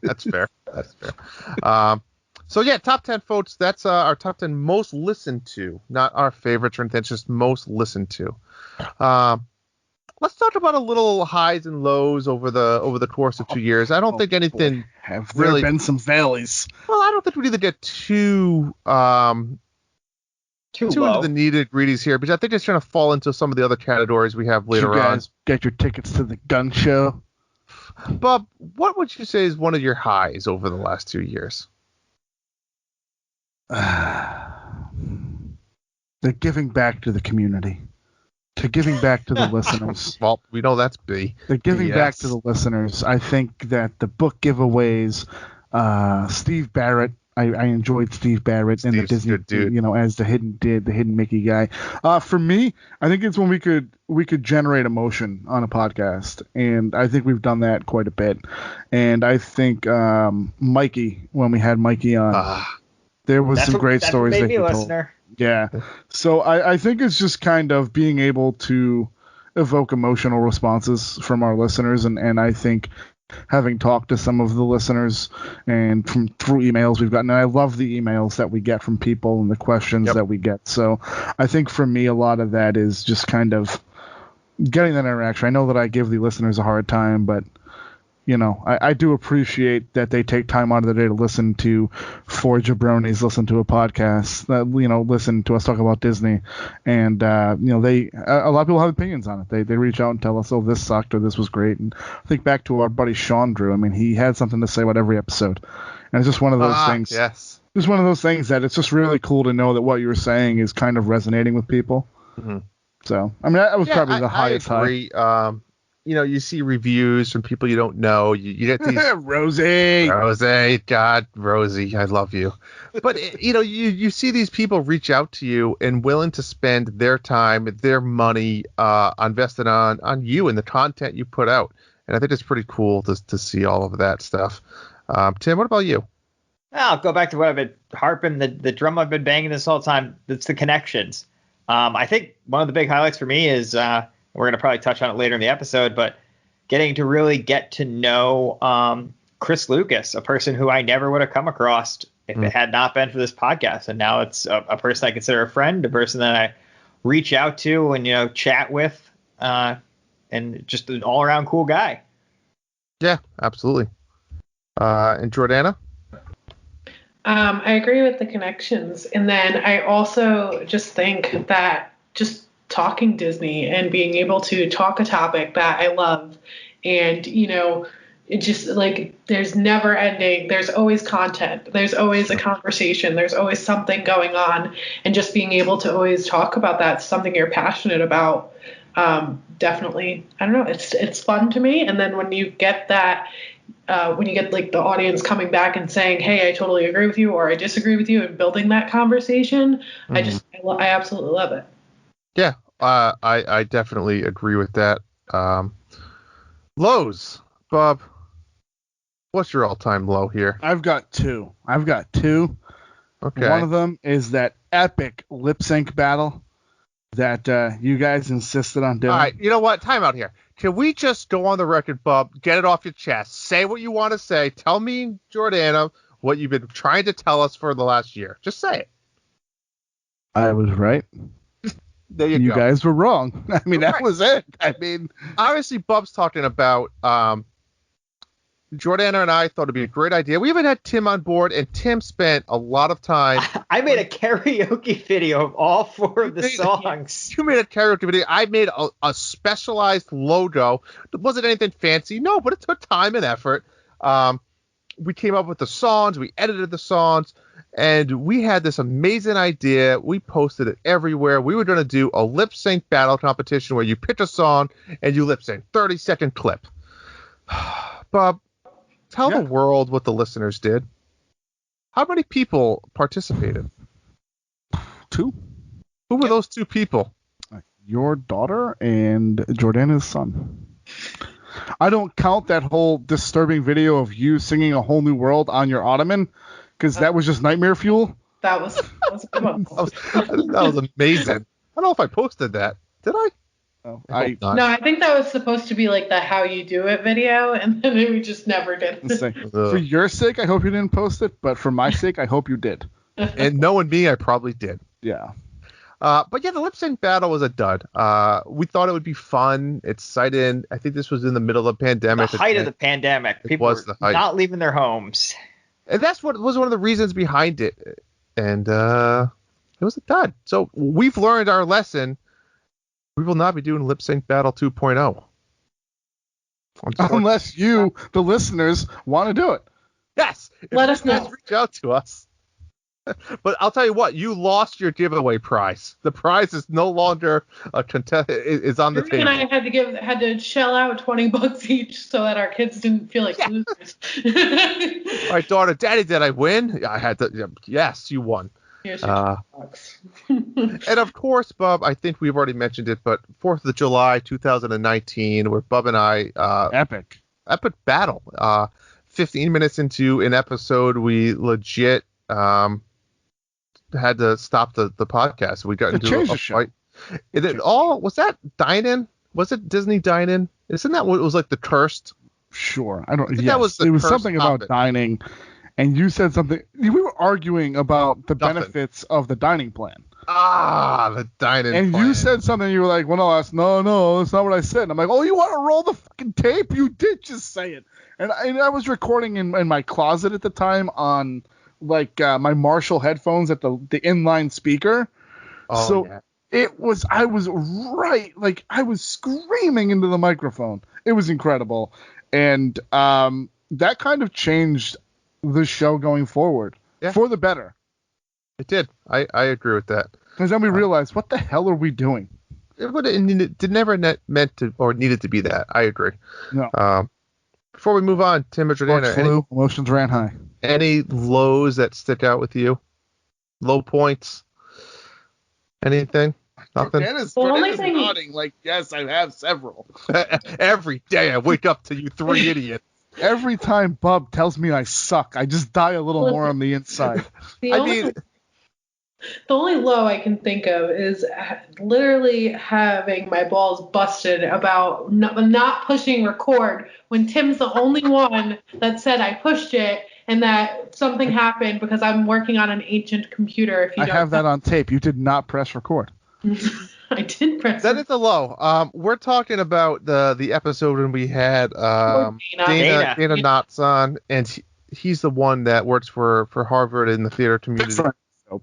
That's fair. That's fair. So yeah, top 10 folks. That's our top 10 most listened to, not our favorites or anything. It's just most listened to. Let's talk about a little highs and lows over the course of 2 years. I don't think anything. Boy. Have there been some valleys? Well, I don't think we need to get too into the nitty-gritties here, because I think it's trying to fall into some of the other categories we have later on. You guys get your tickets to the gun show? Bob, what would you say is one of your highs over the last 2 years? They're giving back to the community. To giving back to the listeners. Well, we know that's B. They're giving back to the listeners. I think that the book giveaways, Steve Barrett, I enjoyed Steve Barrett and the Disney, as the hidden Mickey guy. For me, I think it's when we could generate emotion on a podcast, and I think we've done that quite a bit. And I think Mikey, when we had Mikey on, there was some great stories that he told. Yeah. So I think it's just kind of being able to evoke emotional responses from our listeners, and I think having talked to some of the listeners and through emails we've gotten, and I love the emails that we get from people and the questions that we get. So I think for me, a lot of that is just kind of getting that interaction. I know that I give the listeners a hard time, but I do appreciate that they take time out of their day to listen to four jabronis, listen to a podcast, listen to us talk about Disney. And, a lot of people have opinions on it. They reach out and tell us, oh, this sucked or this was great. And I think back to our buddy Sean Drew. I mean, he had something to say about every episode. And it's just one of those things. Yes. Just one of those things that it's just really cool to know that what you were saying is kind of resonating with people. Mm-hmm. So, I mean, that was probably the highest high. You see reviews from people you don't know. You get these Rosie, God, Rosie, I love you. But you see these people reach out to you and willing to spend their time, their money, invested on you and the content you put out. And I think it's pretty cool to see all of that stuff. Tim, what about you? I'll go back to what I've been harping, the drum I've been banging this whole time. It's the connections. I think one of the big highlights for me is. We're going to probably touch on it later in the episode, but getting to really get to know Chris Lucas, a person who I never would have come across if it had not been for this podcast. And now it's a person I consider a friend, a person that I reach out to and, chat with, and just an all-around cool guy. Yeah, absolutely. And Jordana? I agree with the connections. And then I also just think that just talking Disney and being able to talk a topic that I love, and it just like there's never ending, there's always content, there's always a conversation, there's always something going on, and just being able to always talk about that, something you're passionate about, definitely, I don't know, it's fun to me. And then when you get that, when you get like the audience coming back and saying, hey, I totally agree with you or I disagree with you, and building that conversation, I absolutely love it. Yeah, I definitely agree with that. Lows, Bob, what's your all-time low here? I've got two. Okay. One of them is that epic lip sync battle that you guys insisted on doing. All right, you know what? Time out here. Can we just go on the record, Bob, get it off your chest, say what you want to say, tell me, Jordana, what you've been trying to tell us for the last year. Just say it. I was right. There you go. Guys were wrong. I mean, that was it. I mean, obviously, Bub's talking about Jordana and I thought it'd be a great idea. We even had Tim on board, and Tim spent a lot of time. I made a karaoke video of all four of the songs. You made a karaoke video. I made a specialized logo. It wasn't anything fancy, no, but it took time and effort. We came up with the songs. We edited the songs. And we had this amazing idea. We posted it everywhere. We were going to do a lip sync battle competition where you pick a song and you lip sync. 30-second clip. Bob, tell the world what the listeners did. How many people participated? 2. Who were those 2 people? Your daughter and Jordana's son. I don't count that whole disturbing video of you singing A Whole New World on your ottoman, because that was just nightmare fuel. That was a good one. that was amazing. I don't know if I posted that. Did I? Oh, I hope not. No, I think that was supposed to be like the how you do it video, and then we just never did. For your sake, I hope you didn't post it, but for my sake, I hope you did. And knowing me, I probably did. Yeah. But yeah, the lip sync battle was a dud. We thought it would be fun, exciting. I think this was in the middle of the pandemic. The height of the pandemic. People were not leaving their homes. And that's what was one of the reasons behind it. And it was a dud. So we've learned our lesson. We will not be doing Lip Sync Battle 2.0. Unless you, the listeners, want to do it. Yes. Let us know. Reach out to us. But I'll tell you what, you lost your giveaway prize. The prize is no longer a contest. Is on the Rick table. and I had to shell out $20 each so that our kids didn't feel like losers. My daughter, Daddy, did I win? I had to. Yes, you won. And of course, Bub, I think we've already mentioned it, but 4th of July 2019, where Bub and I epic battle. 15 minutes into an episode, we legit had to stop the podcast. We got into a fight. Was that Dine-In? Was it Disney Dine-In? Isn't that what it was like, the cursed? Sure, I don't. Yes, that was it was something about dining. And you said something. We were arguing about the benefits of the dining plan. The dining and plan. You said something. You were like, "Well, no, that's not what I said." And I'm like, "Oh, you want to roll the fucking tape? You did just say it." And I was recording in my closet at the time on like my Marshall headphones at the inline speaker. Oh, so yeah. I was right. Like I was screaming into the microphone. It was incredible, and that kind of changed the show going forward for the better. It did. I agree with that. Because then we realized, what the hell are we doing? It never meant to or needed to be that. I agree. No. Before we move on, Tim and Jordana, emotions ran high. Any lows that stick out with you? Low points? Anything? Nothing? Jordana's nodding like, yes, I have several. Every day I wake up to you three idiots. Every time Bub tells me I suck, I just die a little more on the inside. The only low I can think of is literally having my balls busted about not pushing record when Tim's the only one that said I pushed it and that something happened because I'm working on an ancient computer. I have that on tape. You did not press record. I did press that. Is a low. We're talking about the episode when we had Dana Knotts on, and he's the one that works for Harvard in the theater community.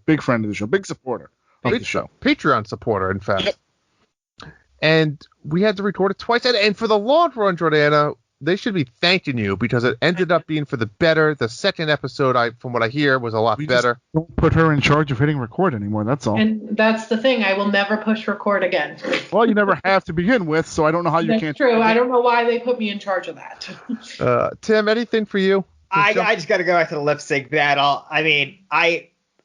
Big friend of the show, big supporter of the show. Patreon supporter, in fact. And we had to record it twice. And for the long run, Jordana, they should be thanking you because it ended up being for the better. The second episode, from what I hear, was a lot better. Just don't put her in charge of hitting record anymore. That's all. And that's the thing. I will never push record again. Well, you never have to begin with, so I don't know how you can't. That's true. I don't know why they put me in charge of that. Tim, anything for you? I just got to go back to the lip sync battle. I mean,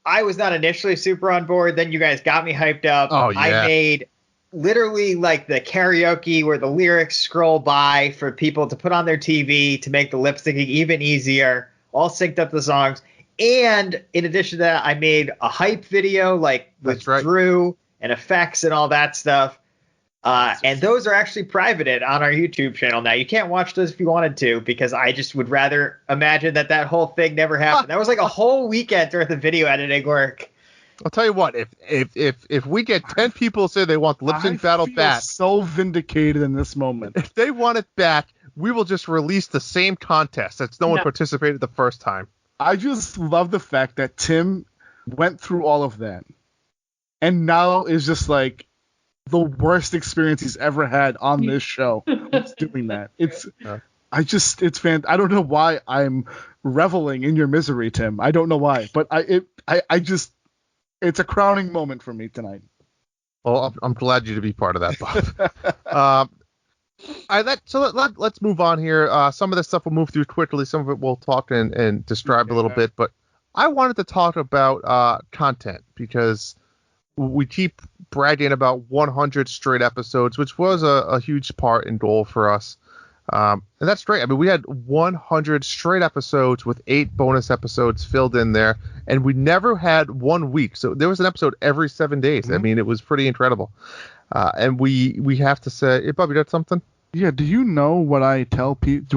I was not initially super on board. Then you guys got me hyped up. Oh, yeah. I made literally like the karaoke where the lyrics scroll by for people to put on their TV to make the lip syncing even easier. All synced up the songs. And in addition to that, I made a hype video like with Drew and effects and all that stuff. And those are actually privated on our YouTube channel now. You can't watch those if you wanted to, because I just would rather imagine that whole thing never happened. That was like a whole weekend worth of video editing work. I'll tell you what, if we get 10 people say they want the lip sync battle back, so vindicated in this moment. If they want it back, we will just release the same contest that's no one participated the first time. I just love the fact that Tim went through all of that and now is just like the worst experience he's ever had on this show was doing that. It's I don't know why I'm reveling in your misery, Tim. I don't know why, but it's a crowning moment for me tonight. Well, I'm glad you to be part of that, Bob. Let's move on here. Some of this stuff will move through quickly. Some of it we'll talk and describe a little bit. But I wanted to talk about content because we keep bragging about 100 straight episodes, which was a huge part and goal for us. And that's great. I mean, we had 100 straight episodes with 8 bonus episodes filled in there, and we never had 1 week. So there was an episode every 7 days. I mean, it was pretty incredible. And we have to say, hey, Bubby, that's something? Yeah. Do you know what I tell people?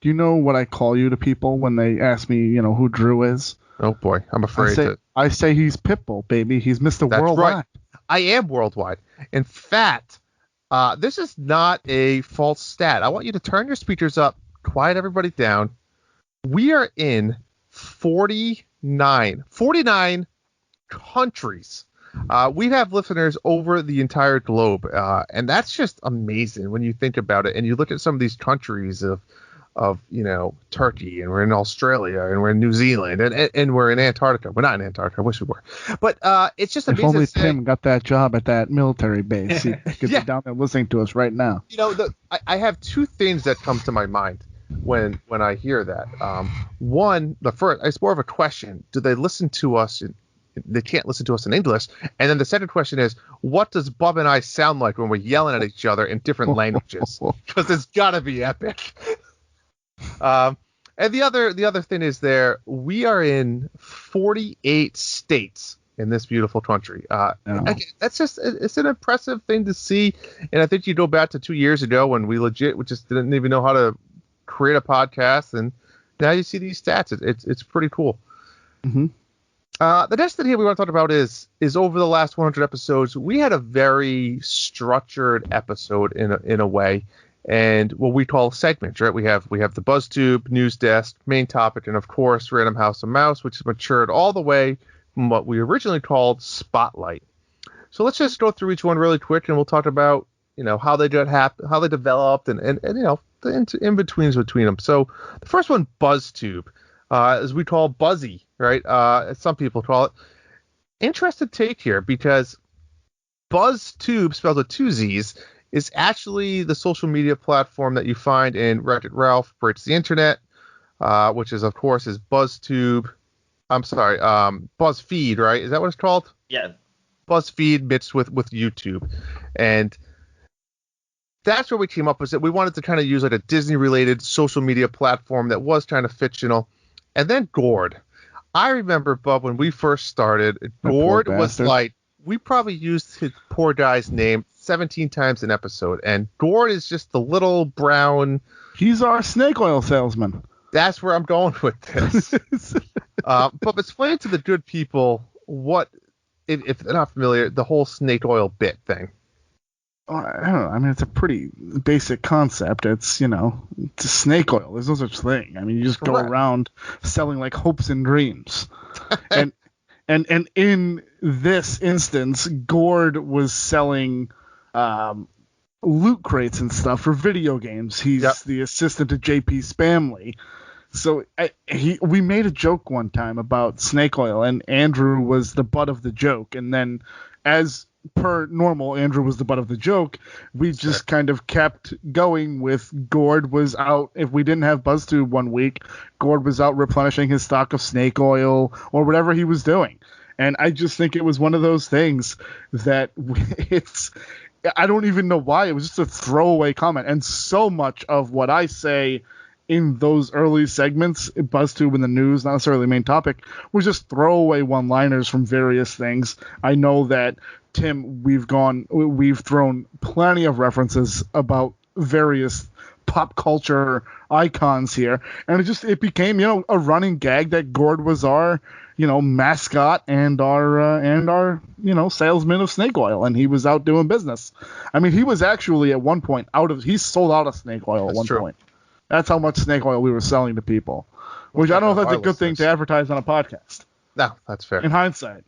Do you know what I call you to people when they ask me, who Drew is? Oh boy, I'm afraid. I say he's Pitbull, baby. He's Mr. That's Worldwide. Right. I am worldwide. In fact, this is not a false stat. I want you to turn your speakers up, quiet everybody down. We are in 49 countries. We have listeners over the entire globe, and that's just amazing when you think about it. And you look at some of these countries of Turkey, and we're in Australia, and we're in New Zealand, and we're in Antarctica. We're not in Antarctica. I wish we were. But it's just amazing. If only Tim got that job at that military base, he could be down there listening to us right now. I have 2 things that come to my mind when I hear that. One, the first, it's more of a question. Do they listen to us? They can't listen to us in English. And then the second question is, what does Bub and I sound like when we're yelling at each other in different languages? Because it's got to be epic. And the other thing is we are in 48 states in this beautiful country. That's it's an impressive thing to see. And I think you go back to 2 years ago when we just didn't even know how to create a podcast, and now you see these stats. It's pretty cool. Mm-hmm. The next thing here we want to talk about is over the last 100 episodes, we had a very structured episode in a way. And what we call segments, right? We have the BuzzTube, News Desk, Main Topic, and of course Random House of Mouse, which has matured all the way from what we originally called Spotlight. So let's just go through each one really quick, and we'll talk about how they how they developed, and the in-betweens between them. So the first one, BuzzTube, as we call Buzzy, right? As some people call it. Interesting take here, because BuzzTube, spelled with 2 Z's, is actually the social media platform that you find in Wreck-It Ralph Breaks the Internet, which is, of course, BuzzTube. I'm sorry, BuzzFeed, right? Is that what it's called? Yeah. BuzzFeed mixed with YouTube. And that's where we came up with it. We wanted to kind of use like a Disney-related social media platform that was kind of fictional. And then Gord. I remember, Bub, when we first started, Gord was like, we probably used his poor guy's name 17 times an episode, and Gord is just the little brown. He's our snake oil salesman. That's where I'm going with this. But explain to the good people what, if they're not familiar, the whole snake oil bit thing. I don't know. I mean, it's a pretty basic concept. It's it's snake oil. There's no such thing. I mean, you just go around selling like hopes and dreams, and in this instance, Gord was selling loot crates and stuff for video games. He's the assistant to JP Spamley. So we made a joke one time about snake oil, and Andrew was the butt of the joke. And then, as per normal, Andrew was the butt of the joke. We just kind of kept going with Gord was out. If we didn't have BuzzTube 1 week, Gord was out replenishing his stock of snake oil or whatever he was doing. And I just think it was one of those things that I don't even know why. It was just a throwaway comment. And so much of what I say in those early segments, BuzzTube and the news, not necessarily the main topic, was just throwaway one-liners from various things. I know that, Tim, we've thrown plenty of references about various pop culture icons here. And it became, a running gag that Gord was our, mascot and our salesman of snake oil, and he was out doing business. I mean, he was actually at one point he sold out of snake oil at one point. That's how much snake oil we were selling to people, which I don't know if that's a good thing to advertise on a podcast. No, that's fair. In hindsight.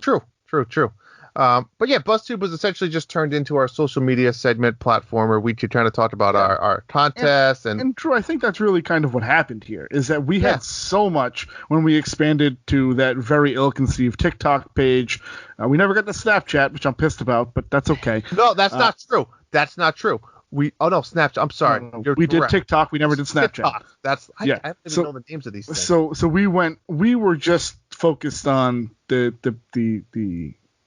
True. But yeah, BuzzTube was essentially just turned into our social media segment platform where we could kind of talk about our contests. And Drew, I think that's really kind of what happened here, is that we had so much when we expanded to that very ill-conceived TikTok page. We never got the Snapchat, which I'm pissed about, but that's okay. No, that's not true. That's not true. Snapchat. I'm sorry. No. We did TikTok. We never did Snapchat. TikTok. I don't even know the names of these things. So we were just focused on the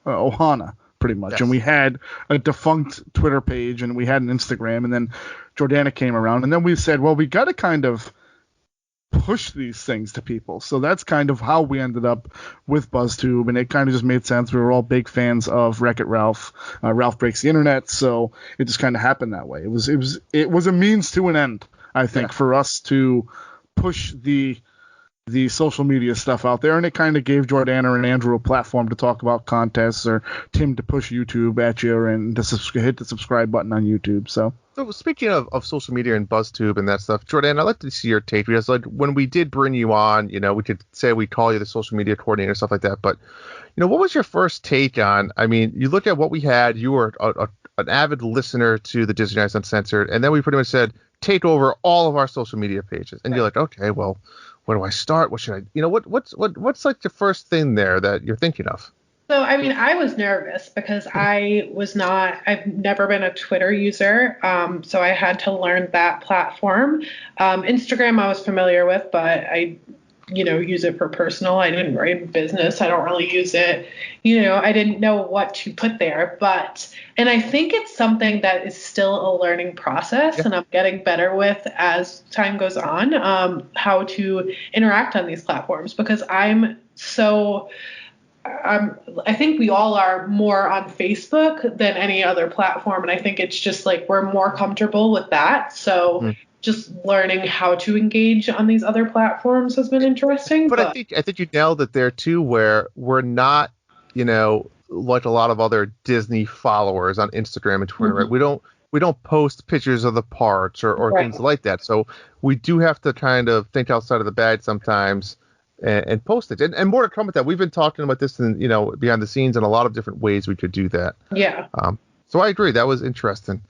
Ohana, pretty much. Yes. And we had a defunct Twitter page, and we had an Instagram, and then Jordana came around, and then we said, well, we got to kind of push these things to people. So that's kind of how we ended up with BuzzTube, and it kind of just made sense. We were all big fans of Wreck-It Ralph. Ralph Breaks the Internet, so it just kind of happened that way. It was a means to an end, I think, for us to push the social media stuff out there, and it kind of gave Jordana and Andrew a platform to talk about contests, or Tim to push YouTube at you, and to hit the subscribe button on YouTube. So speaking of social media and BuzzTube and that stuff, Jordan, I'd like to see your take, because like when we did bring you on, we could say we call you the social media coordinator, stuff like that. But what was your first take on? I mean, you look at what we had. You were an avid listener to the Disney Nights Uncensored, and then we pretty much said take over all of our social media pages, and you're like, okay, well, where do I start? What should I? What's like the first thing there that you're thinking of? So, I mean, I was nervous because I've never been a Twitter user. So I had to learn that platform. Instagram I was familiar with, but I, use it for personal. I didn't write business. I don't really use it. I didn't know what to put there, and I think it's something that is still a learning process, and I'm getting better with as time goes on, how to interact on these platforms, because I think we all are more on Facebook than any other platform. And I think it's just like we're more comfortable with that. So just learning how to engage on these other platforms has been interesting. But I think you nailed it there too, where we're not, like a lot of other Disney followers on Instagram and Twitter, right? We don't post pictures of the parks or things like that. So we do have to kind of think outside of the bag sometimes and post it. And more to come with that. We've been talking about this in, behind the scenes in a lot of different ways we could do that. Yeah. So I agree. That was interesting.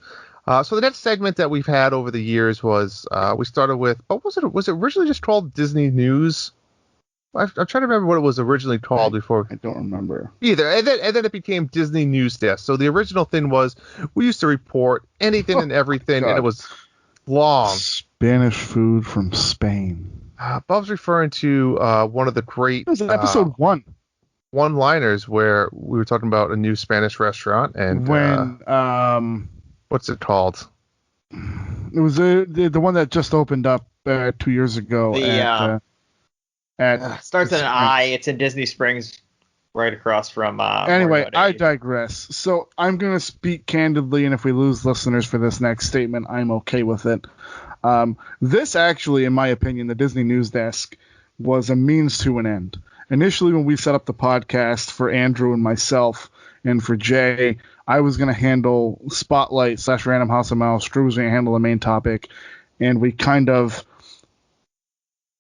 So the next segment that we've had over the years was we started with, what was it? Was it originally just called Disney News? I'm trying to remember what it was originally called before. I don't remember either. And then it became Disney News Desk. So the original thing was we used to report anything and everything, and it was long. Spanish food from Spain. Bob's referring to one of the great episode one-liners where we were talking about a new Spanish restaurant, and when what's it called? It was the one that just opened up 2 years ago. Starts with an I. It's in Disney Springs, right across from. Anyway, I digress. So I'm going to speak candidly, and if we lose listeners for this next statement, I'm okay with it. This actually, in my opinion, the Disney News Desk was a means to an end. Initially, when we set up the podcast for Andrew and myself and for Jay, I was going to handle Spotlight / Random House of Mouse. Drew was going to handle the main topic, and we kind of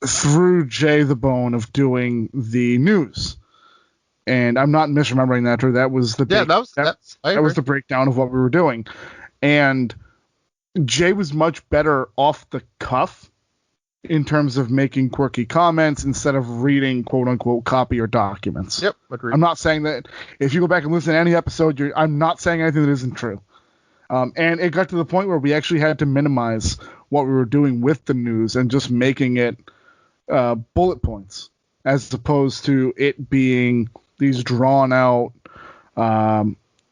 threw Jay the bone of doing the news. And I'm not misremembering that, Drew. That was the that was the breakdown of what we were doing. And Jay was much better off the cuff in terms of making quirky comments instead of reading quote unquote copy or documents. Yep, agreed. I'm not saying that if you go back and listen to any episode, I'm not saying anything that isn't true. And it got to the point where we actually had to minimize what we were doing with the news and just making it bullet points as opposed to it being these drawn out.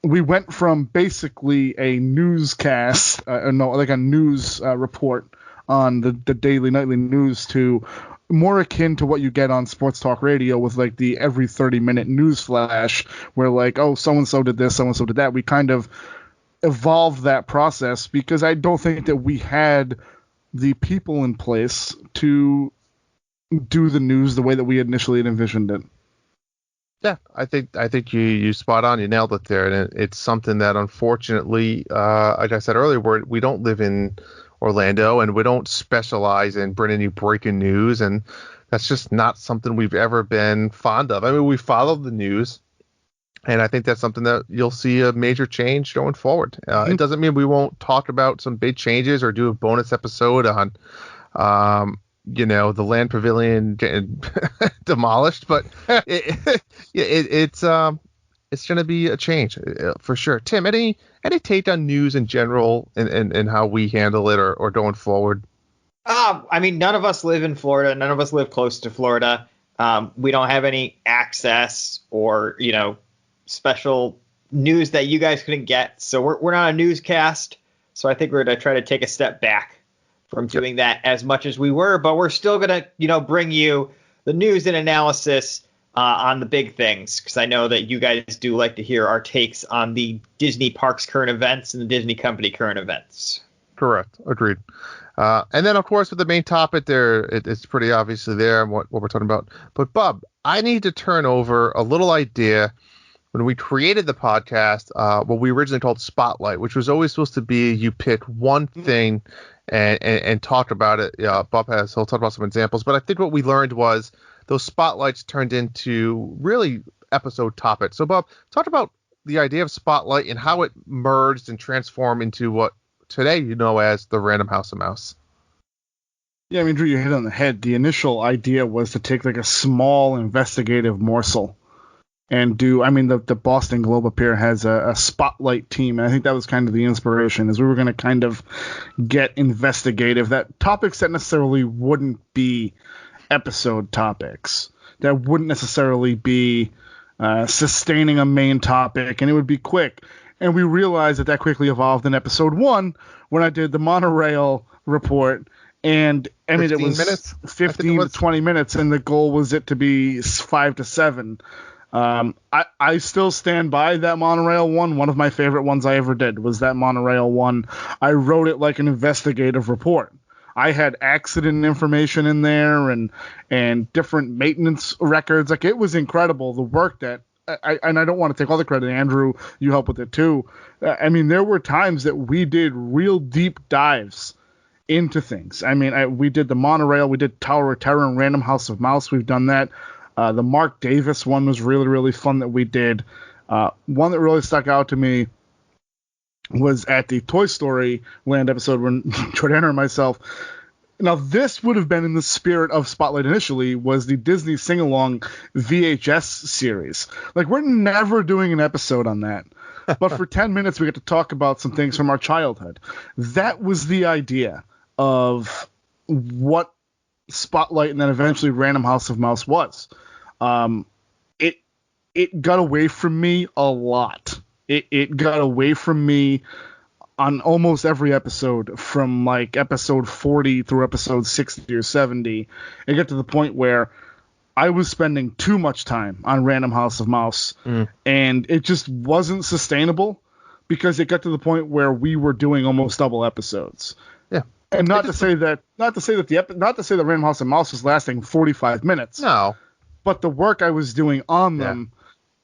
We went from basically a newscast, like a news report on the daily, nightly news to more akin to what you get on sports talk radio with like the every 30-minute news flash where like, oh, so-and-so did this, so-and-so did that. We kind of evolved that process because I don't think that we had the people in place to do the news the way that we initially had envisioned it. Yeah, I think you spot on. You nailed it there, and it's something that unfortunately, like I said earlier, we don't live in Orlando, and we don't specialize in bringing you breaking news, and that's just not something we've ever been fond of. I mean, we follow the news, and I think that's something that you'll see a major change going forward. It doesn't mean we won't talk about some big changes or do a bonus episode on the land pavilion getting demolished, but it's going to be a change for sure. Tim, any take on news in general and how we handle it or going forward? I mean, none of us live in Florida. None of us live close to Florida. We don't have any access or, special news that you guys couldn't get. So we're not a newscast. So I think we're going to try to take a step back from doing that as much as we were, but we're still going to, bring you the news and analysis on the big things, because I know that you guys do like to hear our takes on the Disney parks current events and the Disney company current events. Correct. Agreed. And then, of course, with the main topic there, it's pretty obviously there and what we're talking about. But, Bob, I need to turn over a little idea. When we created the podcast, what we originally called Spotlight, which was always supposed to be you pick one thing and talk about it. Bob he'll talk about some examples. But I think what we learned was those spotlights turned into really episode topics. So, Bob, talk about the idea of Spotlight and how it merged and transformed into what today you know as the Random House of Mouse. Yeah, I mean, Drew, you hit on the head. The initial idea was to take like a small investigative morsel and do, I mean, the Boston Globe up here has a Spotlight team, and I think that was kind of the inspiration, is we were going to kind of get investigative, that topics that necessarily wouldn't be episode topics, that wouldn't necessarily be sustaining a main topic, and it would be quick. And we realized that quickly evolved in episode 1 when I did the monorail report. And I mean, it was 15 to 20 minutes, and the goal was it to be 5 to 7. I still stand by that monorail one. One of my favorite ones I ever did was that monorail one. I wrote it like an investigative report. I had accident information in there and different maintenance records. Like, it was incredible, the work that and I don't want to take all the credit. Andrew, you helped with it too. I mean, there were times that we did real deep dives into things. I mean, we did the monorail, we did Tower of Terror and Random House of Mouse. We've done that. The Mark Davis one was really, really fun that we did. One that really stuck out to me was at the Toy Story Land episode when Jordana and myself. Now, this would have been in the spirit of Spotlight initially, was the Disney Sing-Along VHS series. Like, we're never doing an episode on that. But for 10 minutes, we get to talk about some things from our childhood. That was the idea of what Spotlight and then eventually Random House of Mouse was. It got away from me a lot. It got away from me on almost every episode, from like episode 40 through episode 60 or 70. It got to the point where I was spending too much time on Random House of Mouse, and it just wasn't sustainable because it got to the point where we were doing almost double episodes. Yeah. And not to say that Random House of Mouse was lasting 45 minutes. No. But the work I was doing on them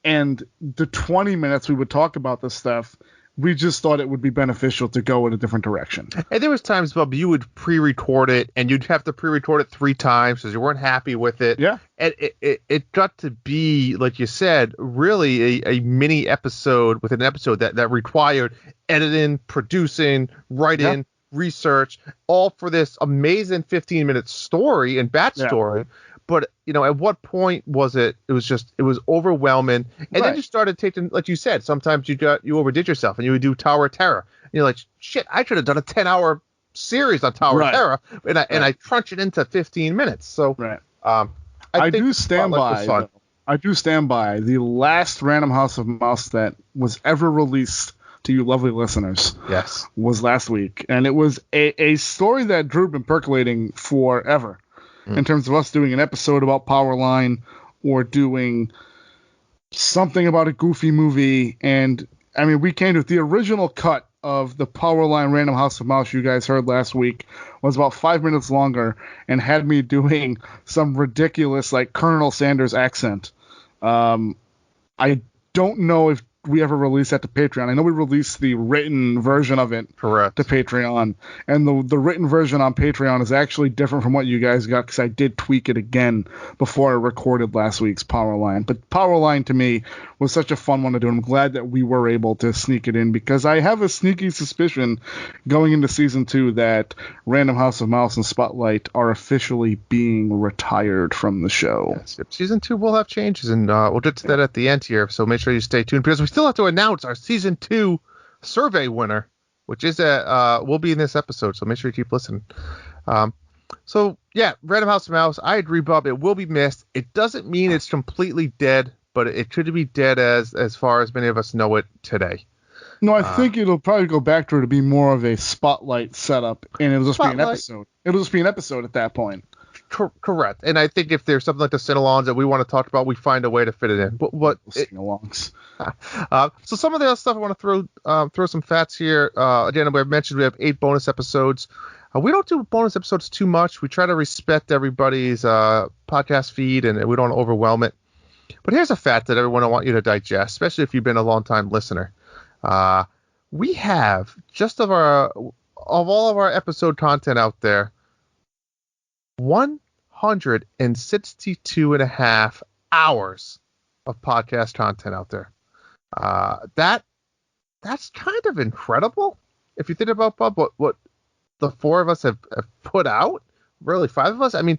and the 20 minutes we would talk about this stuff, we just thought it would be beneficial to go in a different direction. And there was times, Bob, you would pre-record it, and you'd have to pre-record it 3 times because you weren't happy with it. Yeah. And it got to be, like you said, really a mini episode within an episode that required editing, producing, writing, research, all for this amazing 15-minit story and backstory. Yeah. But, at what point was it? It was overwhelming. And then you started taking, like you said, sometimes you overdid yourself and you would do Tower of Terror. And you're like, shit, I should have done a 10-hour series on Tower of Terror. And I crunch it into 15 minutes. So I do stand by the last Random House of Mouse that was ever released to you lovely listeners. Yes. Was last week. And it was a story that Drew had been percolating forever. In terms of us doing an episode about Powerline or doing something about a Goofy movie. And, I mean, we came to the original cut of the Powerline Random House of Mouse you guys heard last week was about 5 minutes longer and had me doing some ridiculous, like, Colonel Sanders accent. I don't know if we ever released that to Patreon. I know we released the written version of it to Patreon, and the written version on Patreon is actually different from what you guys got because I did tweak it again before I recorded last week's Powerline. But Powerline to me was such a fun one to do. I'm glad that we were able to sneak it in because I have a sneaky suspicion going into season 2 that Random House of Mouse and Spotlight are officially being retired from the show. Yes. Season 2 will have changes, and we'll get to that at the end here, so make sure you stay tuned because we still have to announce our season 2 survey winner, which is will be in this episode, so make sure you keep listening. So yeah, Random House of Mouse, I agree, Bob, it will be missed. It doesn't mean it's completely dead, but it could be dead as far as many of us know it today. No, I think it'll probably go back to be more of a spotlight setup, and it'll just be an episode. It'll just be an episode at that point. Correct. And I think if there's something like the sing-alongs that we want to talk about, we find a way to fit it in. But sing-alongs. So some of the other stuff I want to throw some facts here. Again, we have mentioned we have 8 bonus episodes. We don't do bonus episodes too much. We try to respect everybody's podcast feed, and we don't overwhelm it. But here's a fact that everyone will want you to digest, especially if you've been a long-time listener. We have, just of all of our episode content out there, 162.5 hours of podcast content out there. That's kind of incredible if you think about, Bob, what the 4 of us have put out. Really, 5 of us. I mean,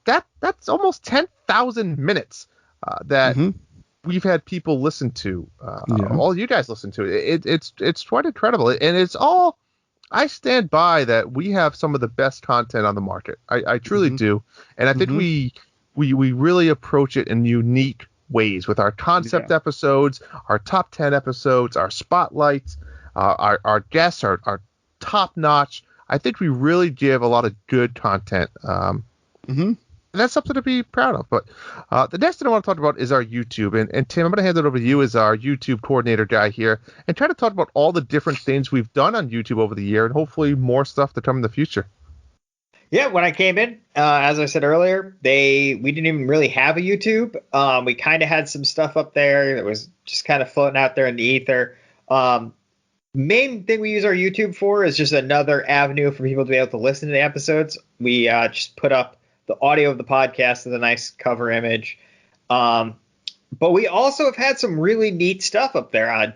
that's almost 10,000 minutes that we've had people listen to. All you guys listen to. It's quite incredible, and it's all. I stand by that we have some of the best content on the market. I truly do. And I think we really approach it in unique ways with our concept episodes, our top 10 episodes, our spotlights, our guests are top notch. I think we really give a lot of good content. And that's something to be proud of. But the next thing I want to talk about is our YouTube. And Tim, I'm going to hand it over to you as our YouTube coordinator guy here and try to talk about all the different things we've done on YouTube over the year and hopefully more stuff to come in the future. Yeah, when I came in, as I said earlier, we didn't even really have a YouTube. We kind of had some stuff up there that was just kind of floating out there in the ether. Main thing we use our YouTube for is just another avenue for people to be able to listen to the episodes. We just put up the audio of the podcast with a nice cover image. But we also have had some really neat stuff up there.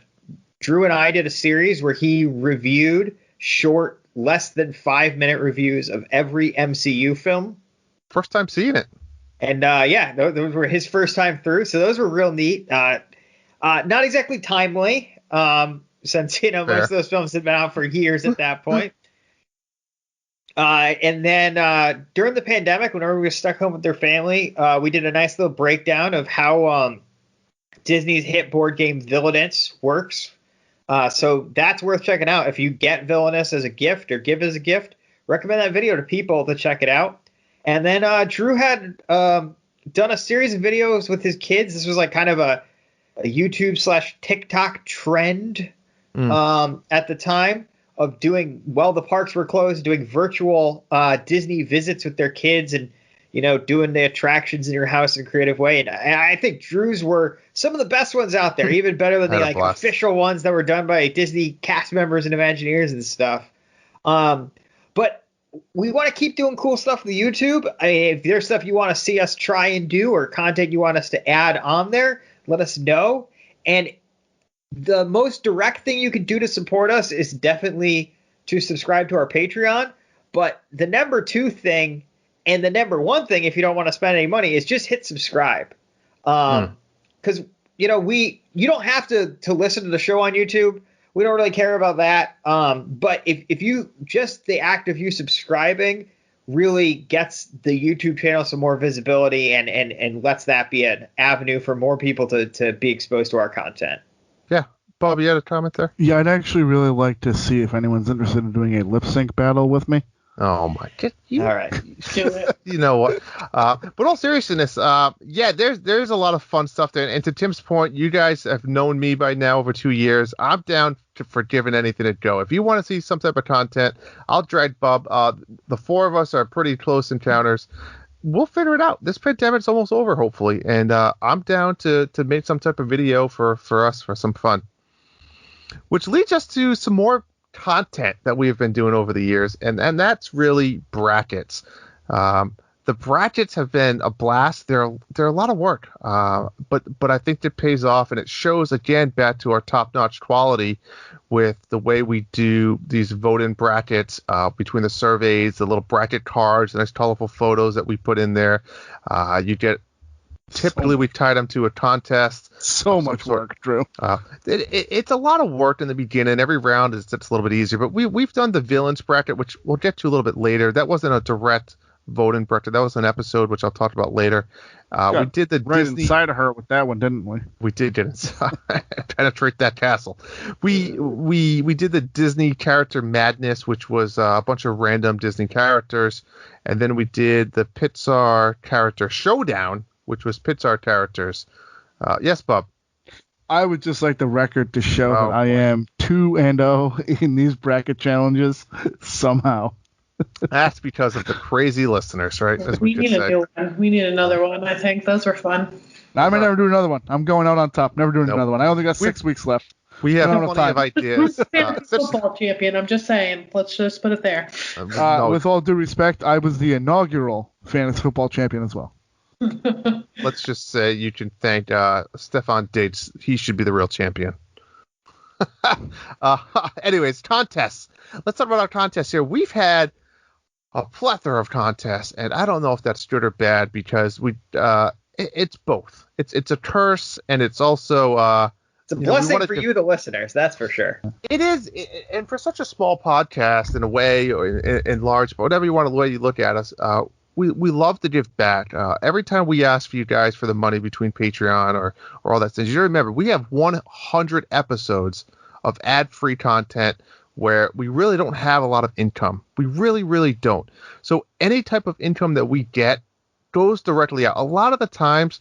Drew and I did a series where he reviewed short, less than 5-minute reviews of every MCU film. First time seeing it. And those were his first time through. So those were real neat. Not exactly timely, since, most of those films had been out for years at that point. And then during the pandemic, whenever we were stuck home with their family, we did a nice little breakdown of how Disney's hit board game Villainous works. So that's worth checking out. If you get Villainous as a gift or give as a gift, recommend that video to people to check it out. And then Drew had done a series of videos with his kids. This was like kind of a YouTube/TikTok trend at the time. Of doing, while the parks were closed, doing virtual Disney visits with their kids and, doing the attractions in your house in a creative way. And I think Drew's were some of the best ones out there, even better than the official ones that were done by Disney cast members and Imagineers and stuff. But we want to keep doing cool stuff with YouTube. I mean, if there's stuff you want to see us try and do or content you want us to add on there, let us know. And the most direct thing you can do to support us is definitely to subscribe to our Patreon. But the number 2 thing and the number 1 thing, if you don't want to spend any money, is just hit subscribe. Because, you don't have to listen to the show on YouTube. We don't really care about that. But if you just the act of you subscribing really gets the YouTube channel some more visibility and lets that be an avenue for more people to be exposed to our content. Yeah. Bob, you had a comment there? Yeah, I'd actually really like to see if anyone's interested in doing a lip sync battle with me. Oh, my God. All right. You know what? But all seriousness, there's a lot of fun stuff there. And to Tim's point, you guys have known me by now over 2 years. I'm down for giving anything a go. If you want to see some type of content, I'll drag Bob. The 4 of us are pretty close encounters. We'll figure it out. This pandemic's almost over, hopefully, and I'm down to make some type of video for us for some fun. Which leads us to some more content that we have been doing over the years, and that's really brackets. The brackets have been a blast. They're a lot of work, but I think it pays off, and it shows again back to our top-notch quality with the way we do these vote-in brackets between the surveys, the little bracket cards, the nice colorful photos that we put in there. You get typically we tie them to a contest. So much work, Drew. It's a lot of work in the beginning. Every round is just a little bit easier, but we've done the villains bracket, which we'll get to a little bit later. That wasn't a direct voting director. That was an episode which I'll talk about later. We did the right Disney. inside of her with that one, didn't we? We did get inside, penetrate that castle. We did the Disney character madness, which was a bunch of random Disney characters, and then we did the Pixar character showdown, which was Pixar characters. Yes, Bob. I would just like the record to show that I am 2-0 in these bracket challenges somehow. That's because of the crazy listeners, right? As We could need a say. new one. We need another one, I think. Those were fun. I may never do another one. I'm going out on top. Never doing Nope. another one. I only got 6 weeks left. We have I don't have plenty of time. ideas. Who's the fantasy football champion? I'm just saying. Let's just put it there. With all due respect, I was the inaugural fantasy football champion as well. Let's just say you can thank Stefan Diggs. He should be the real champion. Anyways, contests. Let's talk about our contests here. We've had a plethora of contests, and I don't know if that's good or bad because it's both. It's a curse, and it's also It's a blessing for you, the listeners. That's for sure. It is, and for such a small podcast, in a way, or in large, but whatever way you look at us, we love to give back. Every time we ask for you guys for the money between Patreon or all that stuff, you gotta remember we have 100 episodes of ad-free content where we really don't have a lot of income. We really, really don't. So any type of income that we get goes directly out. A lot of the times,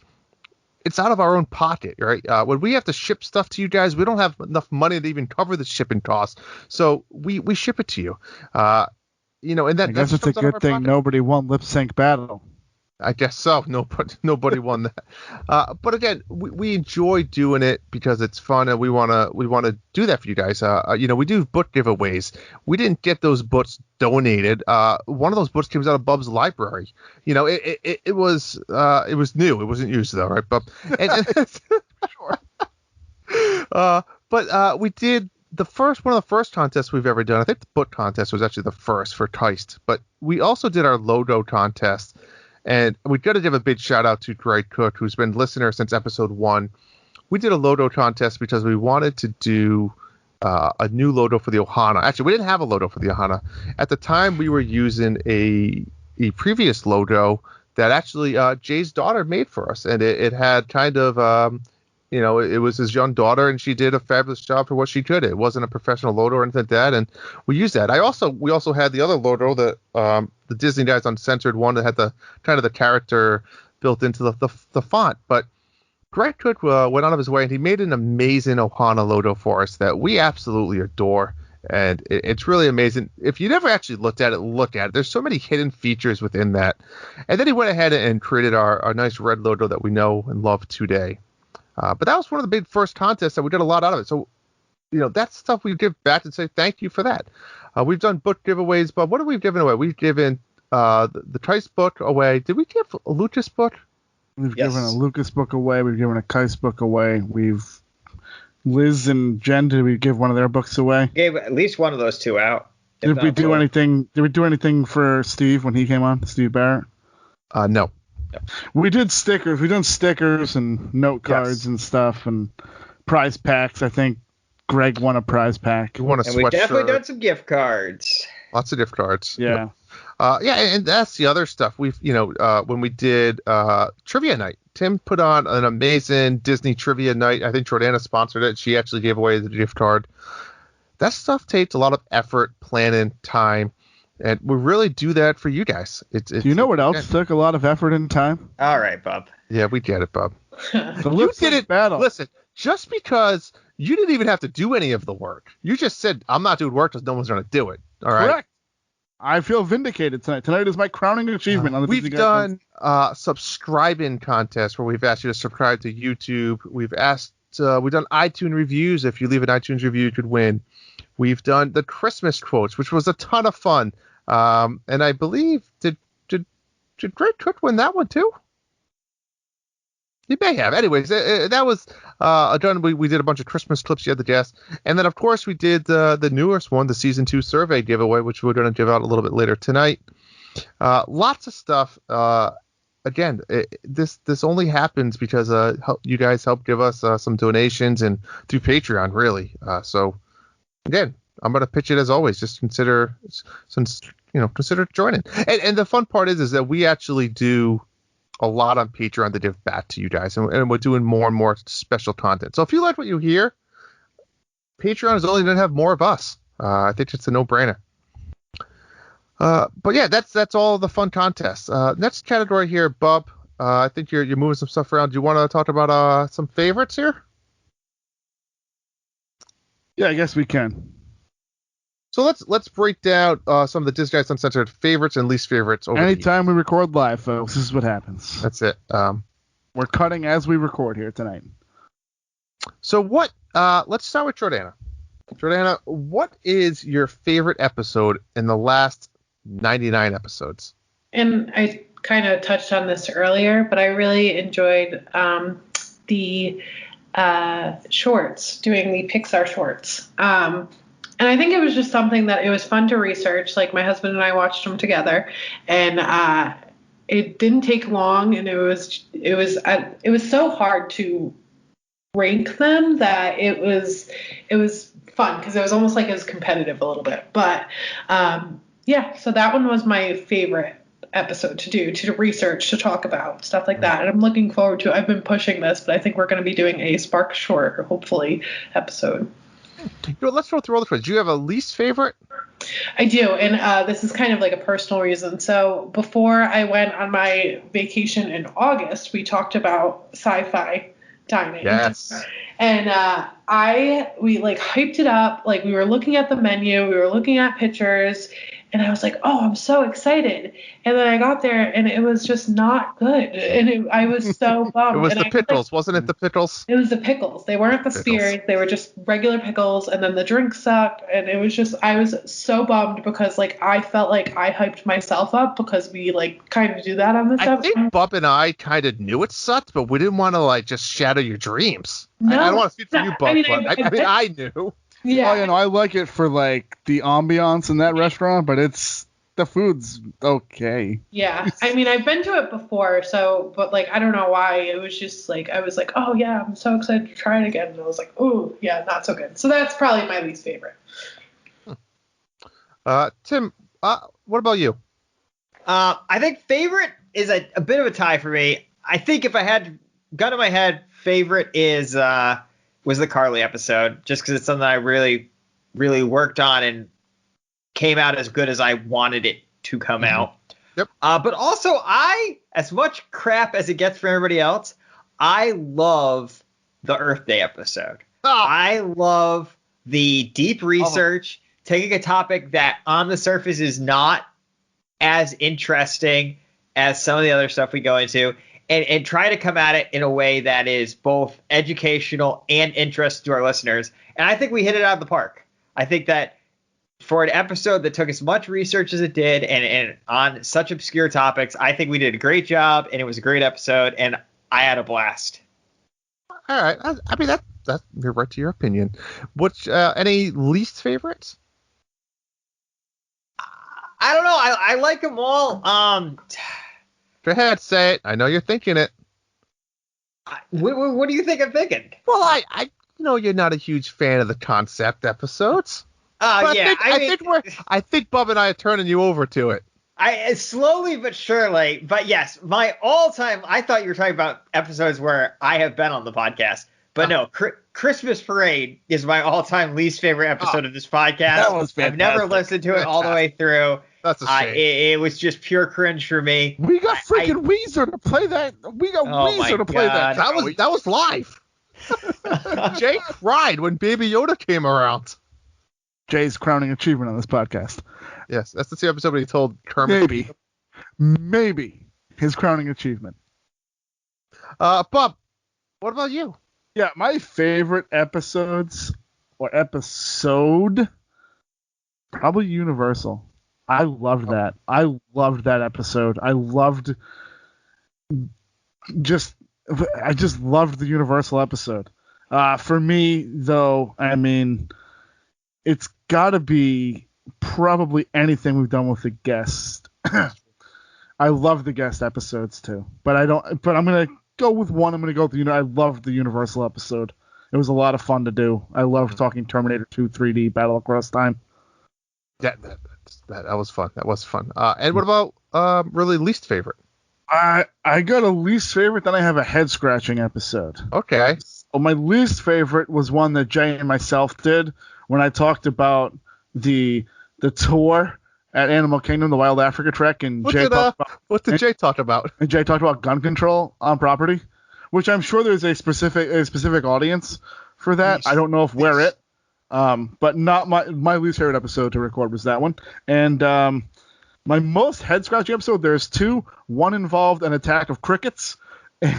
it's out of our own pocket, right? When we have to ship stuff to you guys, we don't have enough money to even cover the shipping costs. So we ship it to you. And that, I guess it's a good thing nobody won Lip Sync Battle. I guess so. Nobody won that. But again, we enjoy doing it because it's fun, and we wanna do that for you guys. We do book giveaways. We didn't get those books donated. One of those books came out of Bub's library. It was new. It wasn't used though, right, Bub? Sure. But we did. One of the first contests we've ever done, I think the book contest was actually the first for Keist, but we also did our logo contest, and we've got to give a big shout out to Greg Cook, who's been a listener since episode 1. We did a logo contest because we wanted to do a new logo for the Ohana. Actually, we didn't have a logo for the Ohana. At the time, we were using a previous logo that actually Jay's daughter made for us, and it had kind of it was his young daughter, and she did a fabulous job for what she could. It wasn't a professional logo or anything like that, and we used that. We also had the other logo, that the Disney guys Uncensored one that had the kind of the character built into the font. But Greg Cook went out of his way, and he made an amazing Ohana logo for us that we absolutely adore, and it's really amazing. If you never actually looked at it, look at it. There's so many hidden features within that. And then he went ahead and created our nice red logo that we know and love today. But that was one of the big first contests that we did a lot out of it. So, that's stuff we give back and say thank you for that. We've done book giveaways, but what have we given away? We've given the Trice book away. Did we give a Lucas book? We've given a Lucas book away. We've given a Keist book away. Liz and Jen, did we give one of their books away? Gave at least one of those two out. Did we do anything for Steve when he came on, Steve Barrett? No. We did stickers. We've done stickers and note cards and stuff and prize packs. I think Greg won a prize pack. We won a sweatshirt. And we definitely done some gift cards. Lots of gift cards. Yeah. And that's the other stuff. We've, when we did trivia night, Tim put on an amazing Disney trivia night. I think Jordana sponsored it. She actually gave away the gift card. That stuff takes a lot of effort, planning, time. And we really do that for you guys. Do you know what else took a lot of effort and time? All right, Bob. Yeah, we get it, Bob. You did it. Battle. Listen, just because you didn't even have to do any of the work. You just said, I'm not doing work because no one's going to do it. All right? Correct. I feel vindicated tonight. Tonight is my crowning achievement on the We've done subscribing contests where we've asked you to subscribe to YouTube. We've done iTunes reviews. If you leave an iTunes review, you could win. We've done the Christmas quotes, which was a ton of fun. And I believe, did Greg Cook win that one too? He may have. Anyways, that was done. We did a bunch of Christmas clips. You had the guess. And then, of course, we did the newest one, the Season 2 survey giveaway, which we're going to give out a little bit later tonight. Lots of stuff. Again, this only happens because you guys help give us some donations and through Patreon, really. So, again, I'm going to pitch it as always. Just consider, since consider joining. And the fun part is that we actually do a lot on Patreon to give back to you guys, and we're doing more and more special content. So if you like what you hear, Patreon is only going to have more of us. I think it's a no-brainer. But yeah, that's all the fun contests. Next category here, Bub. I think you're moving some stuff around. Do you want to talk about some favorites here? Yeah, I guess we can. So let's break down some of the Disc Guys Uncensored favorites and least favorites. Anytime we record live, folks, this is what happens. That's it. We're cutting as we record here tonight. So what? Let's start with Jordana. Jordana, what is your favorite episode in the last 99 episodes? And I kind of touched on this earlier, but I really enjoyed the shorts, doing the Pixar shorts. And I think it was just something that it was fun to research. Like, my husband and I watched them together, and it didn't take long, and it was so hard to rank them that it was fun, because it was almost like it was competitive a little bit. But yeah, so that one was my favorite episode to do, to research, to talk about stuff like that. And I'm looking forward to it. I've been pushing this, but I think we're going to be doing a Spark Short, hopefully, episode. Let's go through all the questions. Do you have a least favorite? I do, and this is kind of like a personal reason. So before I went on my vacation in August, we talked about sci-fi dining. Yes. And we like hyped it up. Like, we were looking at the menu, we were looking at pictures, and I was like, oh, I'm so excited. And then I got there, and it was just not good. And I was so bummed. It was and the pickles, wasn't it? The pickles? It was the pickles. They weren't the spears. They were just regular pickles. And then the drink sucked. And it was just, I was so bummed, because like I felt like I hyped myself up, because we like kind of do that on this episode. I think Bub and I kind of knew it sucked, but we didn't want to like just shatter your dreams. No, I don't want to speak for you, Bub, I knew. Yeah. Oh, I like it for like the ambiance in that restaurant, but the food's okay. Yeah. I've been to it before, but like, I don't know why. It was just like, I was like, oh yeah, I'm so excited to try it again. And I was like, oh yeah, not so good. So that's probably my least favorite. Tim, what about you? I think favorite is a bit of a tie for me. I think if I had gun in my head, favorite was the Carly episode, just because it's something I really, really worked on and came out as good as I wanted it to come out. Yep. But also, as much crap as it gets for everybody else, I love the Earth Day episode. Oh. I love the deep research, taking a topic that on the surface is not as interesting as some of the other stuff we go into, and try to come at it in a way that is both educational and interesting to our listeners. And I think we hit it out of the park. I think that for an episode that took as much research as it did, and on such obscure topics, I think we did a great job, and it was a great episode, and I had a blast. All right. I mean, that's you're right to your opinion. Which any least favorites? I don't know. I like them all. Go ahead, say it. I know you're thinking it. What do you think I'm thinking? Well, I know you're not a huge fan of the concept episodes. Yeah. I think Bub and I are turning you over to it. I slowly but surely. But yes, my all-time. I thought you were talking about episodes where I have been on the podcast, but no. Christmas Parade is my all-time least favorite episode of this podcast. That was fantastic. I've never listened to it all the way through. That's a shame. It was just pure cringe for me. We got freaking Weezer to play that. We got Weezer to play that. That was live. Jay cried when Baby Yoda came around. Jay's crowning achievement on this podcast. Yes, that's the episode where he told Kermit. Maybe his crowning achievement. Bob, what about you? Yeah, my favorite episode, probably Universal. I loved that. I loved that episode. I just loved the Universal episode. For me, though, I mean, it's got to be probably anything we've done with the guest. I love the guest episodes too, but I'm gonna go with one. I'm gonna go with I loved the Universal episode. It was a lot of fun to do. I loved talking Terminator 2 3D Battle Across Time. That was fun. That was fun. And what about really least favorite? I got a least favorite, then I have a head scratching episode. Okay. So my least favorite was one that Jay and myself did when I talked about the tour at Animal Kingdom, the Wild Africa Trek, and What did Jay talk about? And Jay talked about gun control on property, which I'm sure there's a specific audience for that. I don't know if we're it, but not my least favorite episode to record was that one. And my most head scratching episode, there's two. One involved an attack of crickets,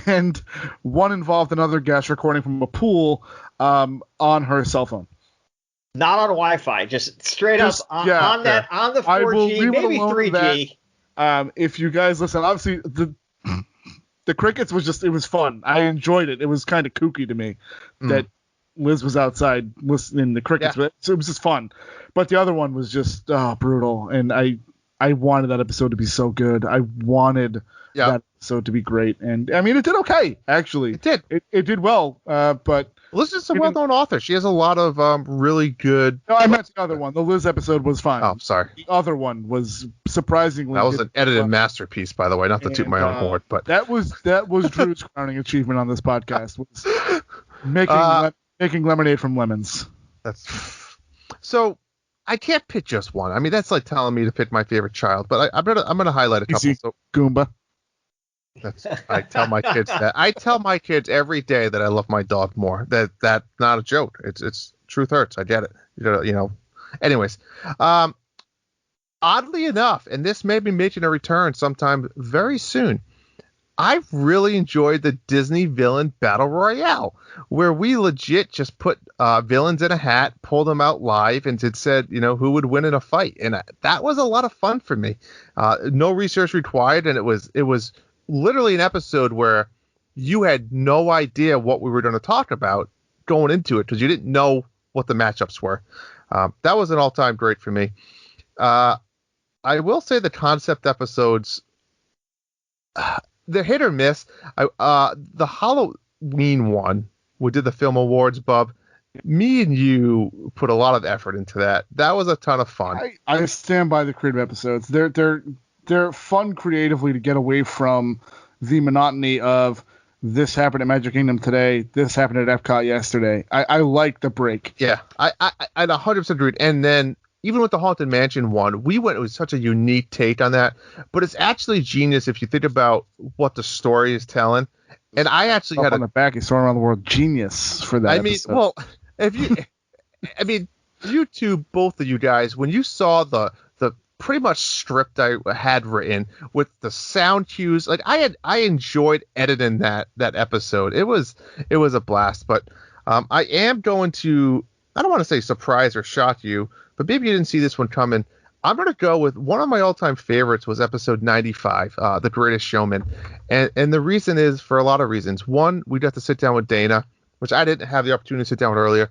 and one involved another guest recording from a pool on her cell phone. Not on Wi-Fi, just straight up on the 4G, maybe 3G. If you guys listen, obviously the crickets it was fun. I enjoyed it. It was kind of kooky to me that Liz was outside listening to crickets, but it was just fun. But the other one was just brutal, and I wanted that episode to be so good. I wanted that episode to be great, and I mean it did okay. Actually, it did. It did well, but. Liz is a well-known author. She has a lot of really good... No, I meant the other one. The Liz episode was fine. Oh, sorry. The other one was surprisingly... That was an edited masterpiece, by the way, not to toot my own horn, but... That was Drew's crowning achievement on this podcast, was making lemonade from lemons. So, I can't pick just one. I mean, that's like telling me to pick my favorite child, but I'm gonna highlight a couple. So, Goomba. I tell my kids that. I tell my kids every day that I love my dog more. That's not a joke. It's truth hurts. I get it. You know. Anyways, oddly enough, and this may be making a return sometime very soon. I really enjoyed the Disney Villain Battle Royale, where we legit just put villains in a hat, pulled them out live, and it said, who would win in a fight. And that was a lot of fun for me. No research required, and it was literally an episode where you had no idea what we were going to talk about going into it because you didn't know what the matchups were. That was an all-time great for me. I will say the concept episodes, they're hit or miss. The Halloween one, we did the Film Awards, Bub. Me and you put a lot of effort into that. That was a ton of fun. I stand by the creative episodes. They're fun creatively to get away from the monotony of this happened at Magic Kingdom today, this happened at Epcot yesterday. I like the break. Yeah, I 100% agreed. And then even with the Haunted Mansion one, we went with such a unique take on that. But it's actually genius if you think about what the story is telling. And I actually had on the back, he's throwing around the word genius for that. You two, both of you guys, when you saw the pretty much script I had written with the sound cues, like I enjoyed editing that episode. It was a blast. But I am going to, I don't want to say surprise or shock you, but maybe you didn't see this one coming. I'm going to go with one of my all-time favorites was episode 95, The Greatest Showman. And the reason is for a lot of reasons. One, we got to sit down with Dana, which I didn't have the opportunity to sit down with earlier.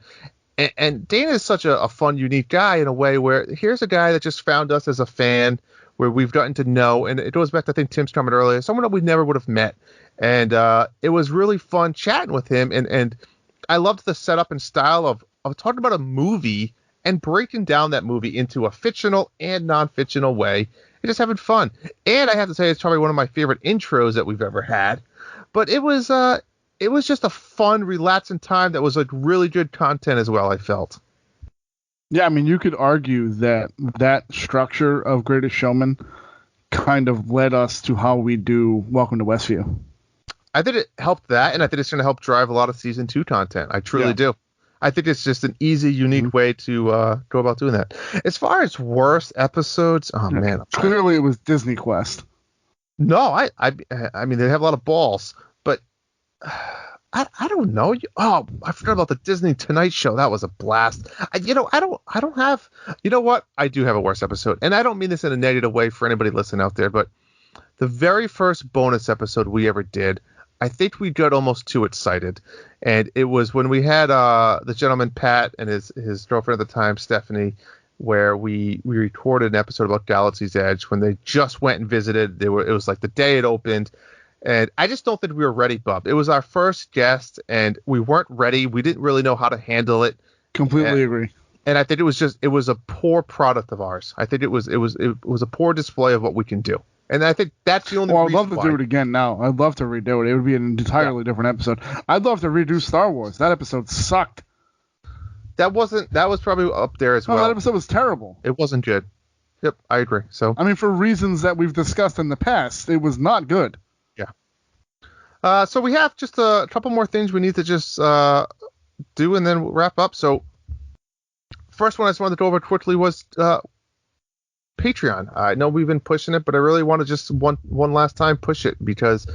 And Dana is such a fun, unique guy in a way where here's a guy that just found us as a fan, where we've gotten to know, and it goes back to, I think, Tim's comment earlier, someone that we never would have met. And it was really fun chatting with him. And I loved the setup and style of talking about a movie and breaking down that movie into a fictional and non-fictional way and just having fun. And I have to say, it's probably one of my favorite intros that we've ever had. But it was just a fun, relaxing time that was like really good content as well, I felt. Yeah, I mean, you could argue that structure of Greatest Showman kind of led us to how we do Welcome to Westview. I think it helped that, and I think it's going to help drive a lot of season 2 content. I truly do. I think it's just an easy, unique way to go about doing that. As far as worst episodes, man, clearly it was Disney Quest. No, I mean they have a lot of balls, but I don't know. I forgot about the Disney Tonight Show. that was a blast. I don't have. You know what? I do have a worst episode, and I don't mean this in a negative way for anybody listening out there, but the very first bonus episode we ever did, I think we got almost too excited. And it was when we had the gentleman Pat and his girlfriend at the time, Stephanie, where we recorded an episode about Galaxy's Edge when they just went and visited. It was like the day it opened. And I just don't think we were ready, Bub. It was our first guest, and we weren't ready. We didn't really know how to handle it. Completely agree. And I think it was a poor product of ours. I think it was a poor display of what we can do. And I think that's the only reason I'd love to do it again now. I'd love to redo it. It would be an entirely different episode. I'd love to redo Star Wars. That episode sucked. That was probably up there as well. That episode was terrible. It wasn't good. Yep, I agree. So I mean, for reasons that we've discussed in the past, it was not good. Yeah. So we have just a couple more things we need to just do, and then we'll wrap up. So first one I just wanted to go over quickly was Patreon. I know we've been pushing it, but I really want to just one last time push it because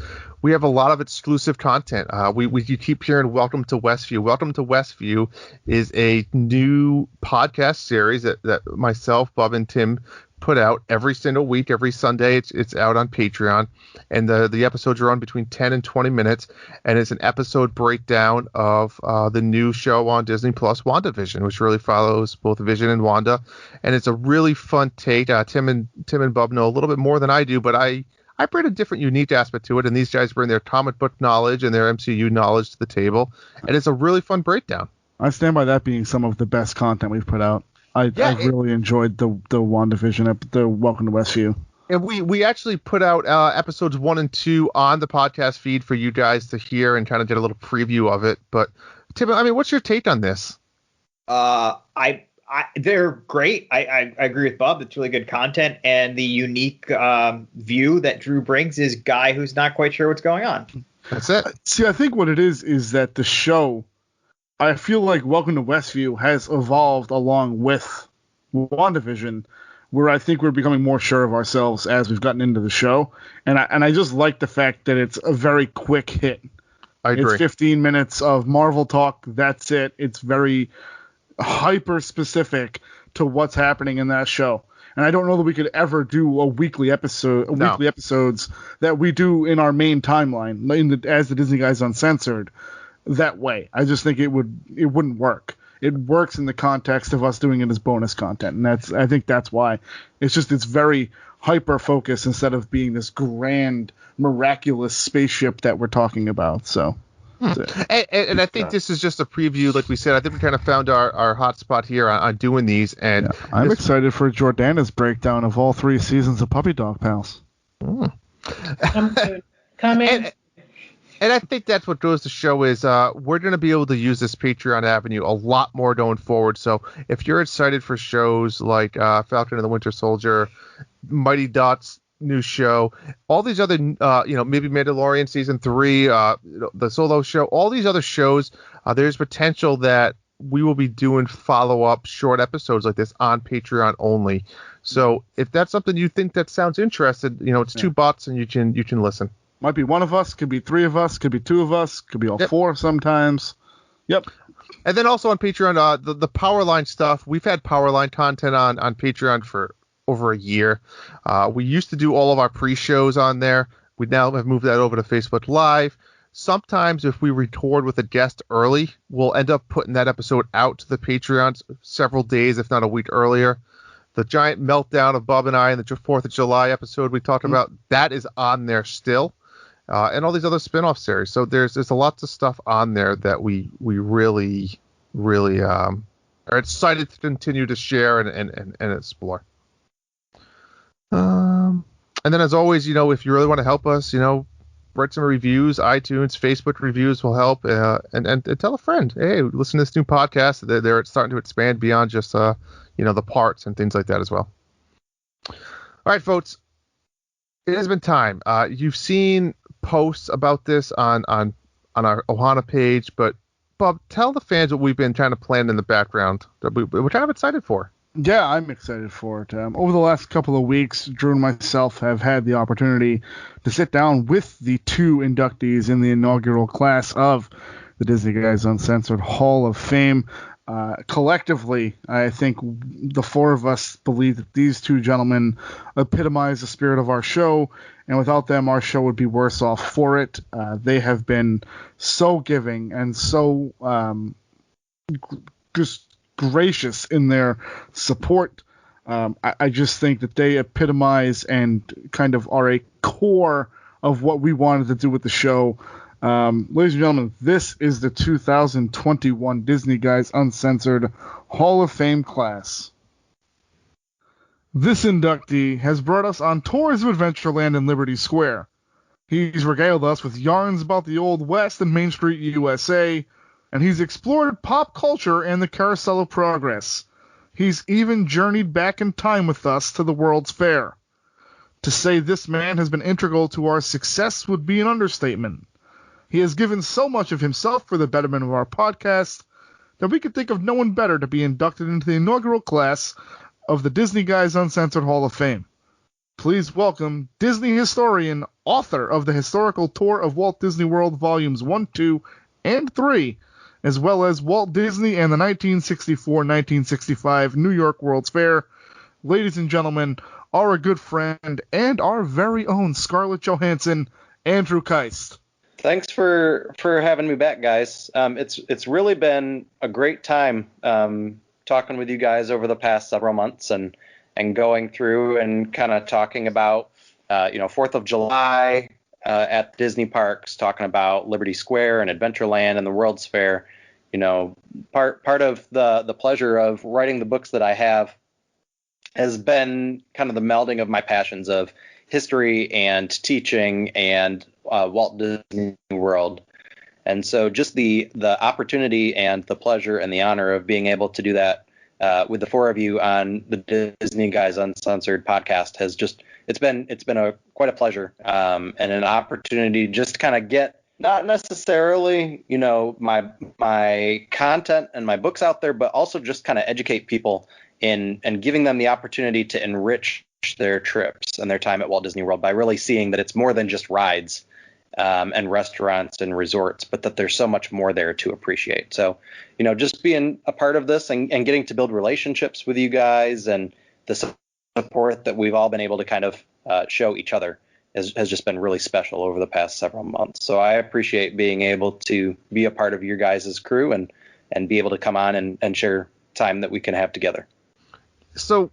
we have a lot of exclusive content. You keep hearing Welcome to Westview. Welcome to Westview is a new podcast series that myself, Bob, and Tim put out every single week, every Sunday. It's out on Patreon, and the episodes are on between 10 and 20 minutes, and it's an episode breakdown of the new show on Disney Plus, WandaVision, which really follows both Vision and Wanda, and it's a really fun take. Tim and Bob know a little bit more than I do, but I bring a different, unique aspect to it, and these guys bring their comic book knowledge and their MCU knowledge to the table, and it's a really fun breakdown. I stand by that being some of the best content we've put out. I really enjoyed the WandaVision, the Welcome to Westview. And we actually put out episodes 1 and 2 on the podcast feed for you guys to hear and kind of get a little preview of it. But Tim, I mean, what's your take on this? They're great. I agree with Bob. It's really good content, and the unique view that Drew brings is guy who's not quite sure what's going on. That's it. See, I think what it is that the show, I feel like Welcome to Westview has evolved along with WandaVision, where I think we're becoming more sure of ourselves as we've gotten into the show, and I just like the fact that it's a very quick hit. I agree. It's 15 minutes of Marvel talk. That's it. It's very hyper specific to what's happening in that show. And I don't know that we could ever do weekly episodes that we do in our main timeline as the Disney Guys Uncensored that way. I just think it wouldn't work. It works in the context of us doing it as bonus content, and I think that's why. It's very hyper focused instead of being this grand, miraculous spaceship that we're talking about. So. And I think this is just a preview, like we said. I think we kind of found our hot spot here on doing these. And I'm excited for Jordana's breakdown of all 3 seasons of Puppy Dog Pals. Come in. And I think that's what goes to show is we're going to be able to use this Patreon avenue a lot more going forward. So if you're excited for shows like Falcon and the Winter Soldier, Mighty Dot's new show, all these other, maybe Mandalorian season 3, the Solo show, all these other shows, there's potential that we will be doing follow-up short episodes like this on Patreon only. So if that's something you think that sounds interesting, it's $2 and you can listen. Might be one of us, could be 3 of us, could be 2 of us, could be all 4 sometimes. Yep. And then also on Patreon, the Powerline stuff. We've had Powerline content on Patreon for over a year. We used to do all of our pre-shows on there. We now have moved that over to Facebook Live. Sometimes if we record with a guest early, we'll end up putting that episode out to the Patreons several days, if not a week earlier. The giant meltdown of Bob and I in the 4th of July episode we talked about, that is on there still. And all these other spin-off series. So there's a lots of stuff on there that we really, really are excited to continue to share and explore. And then as always, if you really want to help us, write some reviews, iTunes, Facebook reviews will help. And tell a friend, hey, listen to this new podcast. They're starting to expand beyond just, the parts and things like that as well. All right, folks. It has been time. You've seen posts about this on our Ohana page, but Bob, tell the fans what we've been trying to plan in the background that we're kind of excited for. Yeah, I'm excited for it. Over the last couple of weeks, Drew and myself have had the opportunity to sit down with the 2 inductees in the inaugural class of the Disney Guys Uncensored Hall of Fame. Collectively, I think the 4 of us believe that these 2 gentlemen epitomize the spirit of our show, and without them, our show would be worse off for it. They have been so giving and so just gracious in their support. I just think that they epitomize and kind of are a core of what we wanted to do with the show. Ladies and gentlemen, this is the 2021 Disney Guys Uncensored Hall of Fame class. This inductee has brought us on tours of Adventureland and Liberty Square. He's regaled us with yarns about the Old West and Main Street USA, and he's explored pop culture and the Carousel of Progress. He's even journeyed back in time with us to the World's Fair. To say this man has been integral to our success would be an understatement. He has given so much of himself for the betterment of our podcast that we could think of no one better to be inducted into the inaugural class of the Disney Guys Uncensored Hall of Fame. Please welcome Disney historian, author of the Historical Tour of Walt Disney World Volumes 1, 2, and 3, as well as Walt Disney and the 1964-1965 New York World's Fair. Ladies and gentlemen, our good friend and our very own Scarlett Johansson, Andrew Keist. Thanks for having me back, guys. It's really been a great time talking with you guys over the past several months and going through and kind of talking about 4th of July at Disney parks, talking about Liberty Square and Adventureland and the World's Fair. Part of the pleasure of writing the books that I have has been kind of the melding of my passions of history and teaching and Walt Disney World. And so just the opportunity and the pleasure and the honor of being able to do that with the four of you on the Disney Guys Uncensored podcast it's been quite a pleasure and an opportunity just to kind of get not necessarily my content and my books out there, but also just kind of educate people and giving them the opportunity to enrich their trips and their time at Walt Disney World by really seeing that it's more than just rides and restaurants and resorts, but that there's so much more there to appreciate. So, just being a part of this and getting to build relationships with you guys and the support that we've all been able to kind of show each other has just been really special over the past several months. So I appreciate being able to be a part of your guys' crew and be able to come on and share time that we can have together. So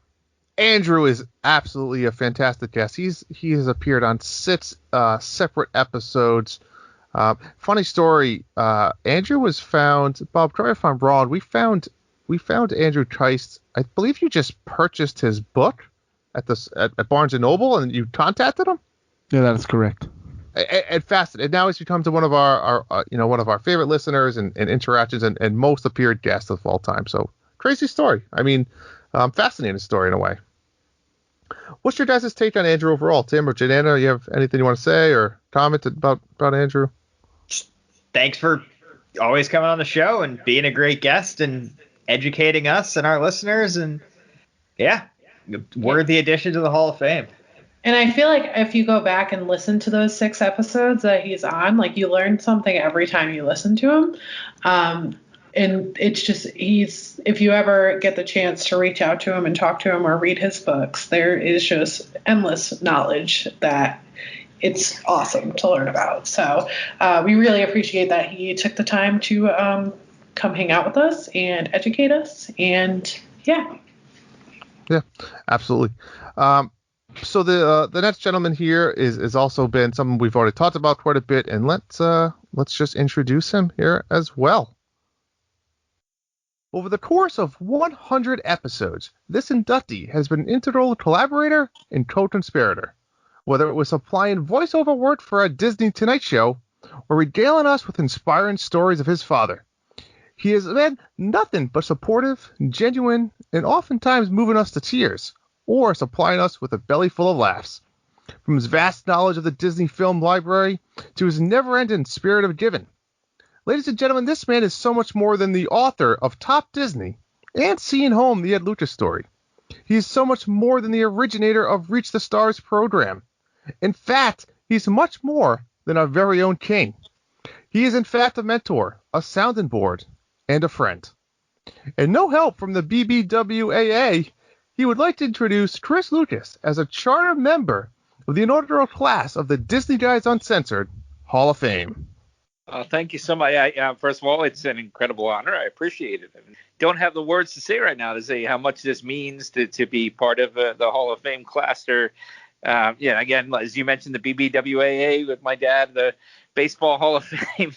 Andrew is absolutely a fantastic guest. He has appeared on 6 separate episodes. Funny story. Andrew was found. Bob, correct me if I'm wrong. We found Andrew Keist. I believe you just purchased his book at Barnes and Noble, and you contacted him. Yeah, that is correct. And fascinating. And now he's become one of our one of our favorite listeners and interactions and most appeared guests of all time. So crazy story. I mean. Fascinating story in a way. What's your guys' take on Andrew overall? Tim or Jadana, you have anything you want to say or comment about Andrew? Thanks for always coming on the show and being a great guest and educating us and our listeners. And worthy addition to the Hall of Fame. And I feel like if you go back and listen to those 6 episodes that he's on, like you learn something every time you listen to him. And it's just, if you ever get the chance to reach out to him and talk to him or read his books, there is just endless knowledge that it's awesome to learn about. So we really appreciate that he took the time to come hang out with us and educate us. And yeah, absolutely. So the next gentleman here is also been someone we've already talked about quite a bit, and let's just introduce him here as well. Over the course of 100 episodes, this inductee has been an integral collaborator and co-conspirator. Whether it was supplying voiceover work for a Disney Tonight Show or regaling us with inspiring stories of his father, he has been nothing but supportive, genuine, and oftentimes moving us to tears or supplying us with a belly full of laughs. From his vast knowledge of the Disney film library to his never-ending spirit of giving. Ladies and gentlemen, this man is so much more than the author of Top Disney and Seeing Home, the Ed Lucas story. He is so much more than the originator of Reach the Stars program. In fact, he's much more than our very own king. He is in fact a mentor, a sounding board, and a friend. And no help from the BBWAA, he would like to introduce Chris Lucas as a charter member of the inaugural class of the Disney Guys Uncensored Hall of Fame. Thank you so much. First of all, it's an incredible honor. I appreciate it. I don't have the words to say right now to say how much this means to be part of the Hall of Fame class. Again, as you mentioned, the BBWAA with my dad, the Baseball Hall of Fame.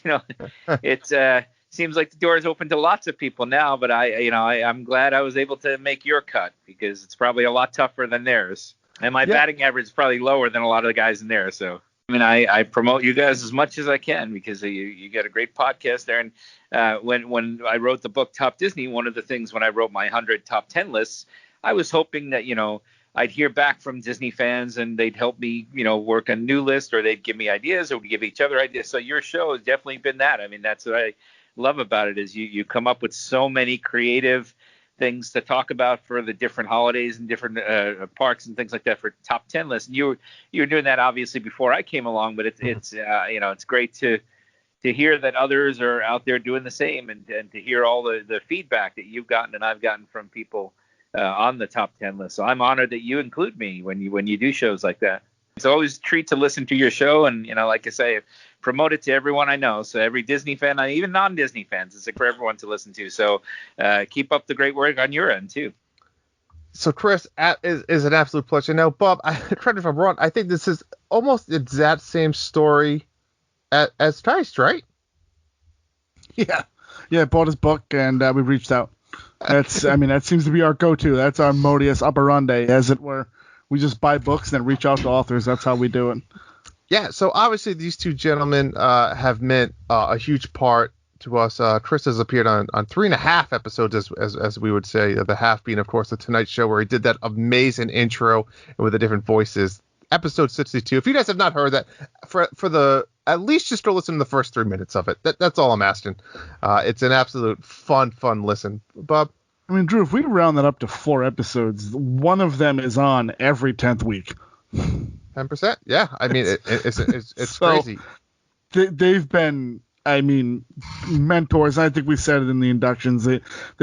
It seems like the door is open to lots of people now, but I'm glad I was able to make your cut because it's probably a lot tougher than theirs. And my batting average is probably lower than a lot of the guys in there. So, I promote you guys as much as I can because you got a great podcast there. And when I wrote the book Top Disney, one of the things when I wrote my 100 top 10 lists, I was hoping that, I'd hear back from Disney fans and they'd help me, work a new list, or they'd give me ideas, or we'd give each other ideas. So your show has definitely been that. That's what I love about it is you come up with so many creative things to talk about for the different holidays and different parks and things like that for top 10 lists. And you were doing that obviously before I came along, but it's great to hear that others are out there doing the same and to hear all the feedback that you've gotten and I've gotten from people on the top 10 list. So I'm honored that you include me when you do shows like that. It's always a treat to listen to your show, and like I say, promote it to everyone I know. So every Disney fan, even non-Disney fans, it's for everyone to listen to. So keep up the great work on your end too. So Chris, is an absolute pleasure. Now, Bob, correct me if I'm wrong. I think this is almost the exact same story as Tice, right? Yeah. Bought his book and we reached out. That seems to be our go-to. That's our modus operandi, as it were. We just buy books and then reach out to authors. That's how we do it. Yeah, so obviously these two gentlemen have meant a huge part to us. Chris has appeared on 3.5 episodes, as we would say, the half being, of course, the Tonight Show, where he did that amazing intro with the different voices. Episode 62. If you guys have not heard that, at least just go listen to the first 3 minutes of it. That's all I'm asking. It's an absolute fun listen. Bob? Drew, if we round that up to 4 episodes, one of them is on every 10th week. 10%? Yeah. It's so crazy. They've been, mentors. I think we said it in the inductions. They've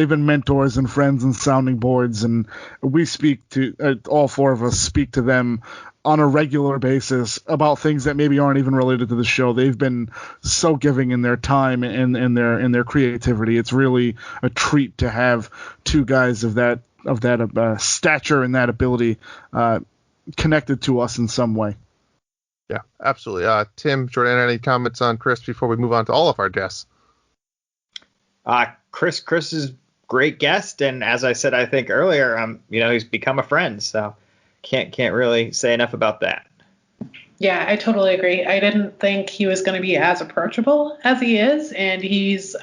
been mentors and friends and sounding boards, and we speak to, all 4 of us speak to them on a regular basis about things that maybe aren't even related to the show. They've been so giving in their time and their creativity. It's really a treat to have 2 guys of that stature and that ability connected to us in some way. Yeah, absolutely. Tim, Jordan, any comments on Chris before we move on to all of our guests? Chris is great guest, and as I said, I think earlier, he's become a friend. So can't really say enough about that. Yeah, I totally agree. I didn't think he was going to be as approachable as he is, and he's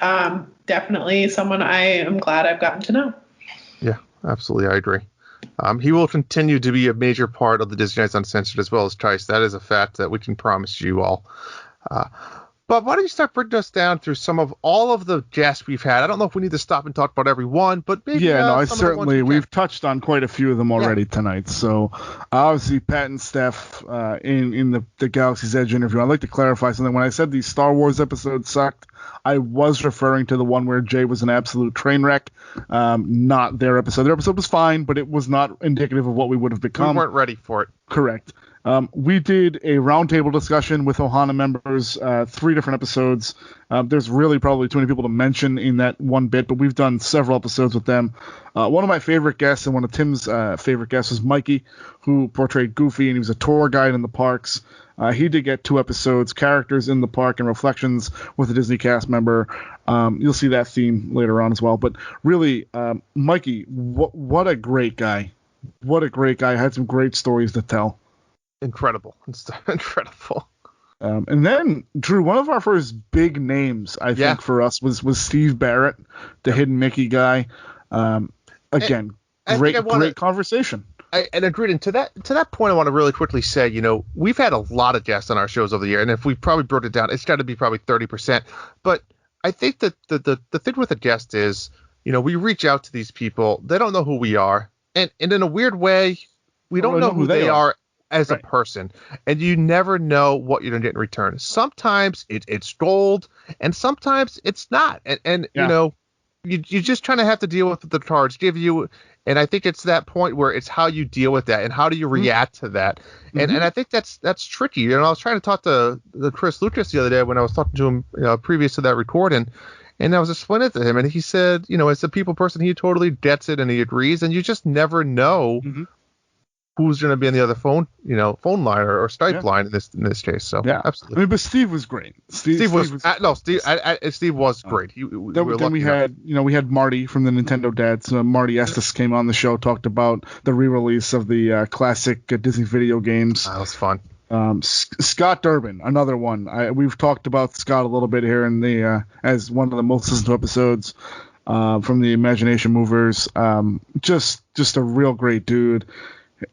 definitely someone I am glad I've gotten to know. Yeah, absolutely. I agree. He will continue to be a major part of the Disney Nights Uncensored as well as Tice. That is a fact that we can promise you all. But why don't you start bringing us down through some of all of the guests we've had? I don't know if we need to stop and talk about every one, but maybe. Yeah, no, we've touched on quite a few of them already tonight. So obviously Pat and Steph in the Galaxy's Edge interview. I'd like to clarify something. When I said these Star Wars episodes sucked, I was referring to the one where Jay was an absolute train wreck, not their episode. Their episode was fine, but it was not indicative of what we would have become. We weren't ready for it. Correct. We did a roundtable discussion with Ohana members, 3 different episodes. There's really probably too many people to mention in that one bit, but we've done several episodes with them. One of my favorite guests and one of Tim's favorite guests was Mikey, who portrayed Goofy, and he was a tour guide in the parks. He did get 2 episodes, characters in the park and reflections with a Disney cast member. You'll see that theme later on as well. But really, Mikey, what a great guy. What a great guy. Had some great stories to tell. Incredible. It's incredible. And then, Drew, one of our first big names, I think, for us was Steve Barrett, the Hidden Mickey guy. Again, great conversation. And agreed. And to that point, I want to really quickly say, we've had a lot of guests on our shows over the year, and if we probably brought it down, it's got to be probably 30%. But I think that the thing with a guest is, we reach out to these people. They don't know who we are. And in a weird way, we don't know who they are as a person, and you never know what you're going to get in return. Sometimes it's gold, and sometimes it's not. And you just trying to have to deal with what the cards give you. And I think it's that point where it's how you deal with that and how do you react to that. And I think that's tricky. I was trying to talk to Chris Lucas the other day when I was talking to him previous to that recording. And I was explaining it to him, and he said, as a people person, he totally gets it and he agrees, and you just never know who's going to be on the other phone line or Skype line in this case. So yeah, absolutely. I mean, but Steve was great. Steve was great. Then we had Marty from the Nintendo Dads. Marty Estes came on the show, talked about the re-release of the classic Disney video games. That was fun. Scott Durbin, another one. We've talked about Scott a little bit here in the as one of the most listened to episodes from the Imagination Movers. Just a real great dude.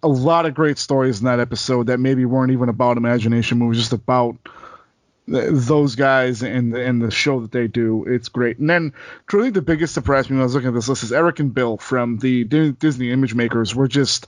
A lot of great stories in that episode that maybe weren't even about Imagination Movers, just about those guys and the show that they do. It's great. And then truly the biggest surprise me when I was looking at this list is Eric and Bill from the Disney Image Makers were just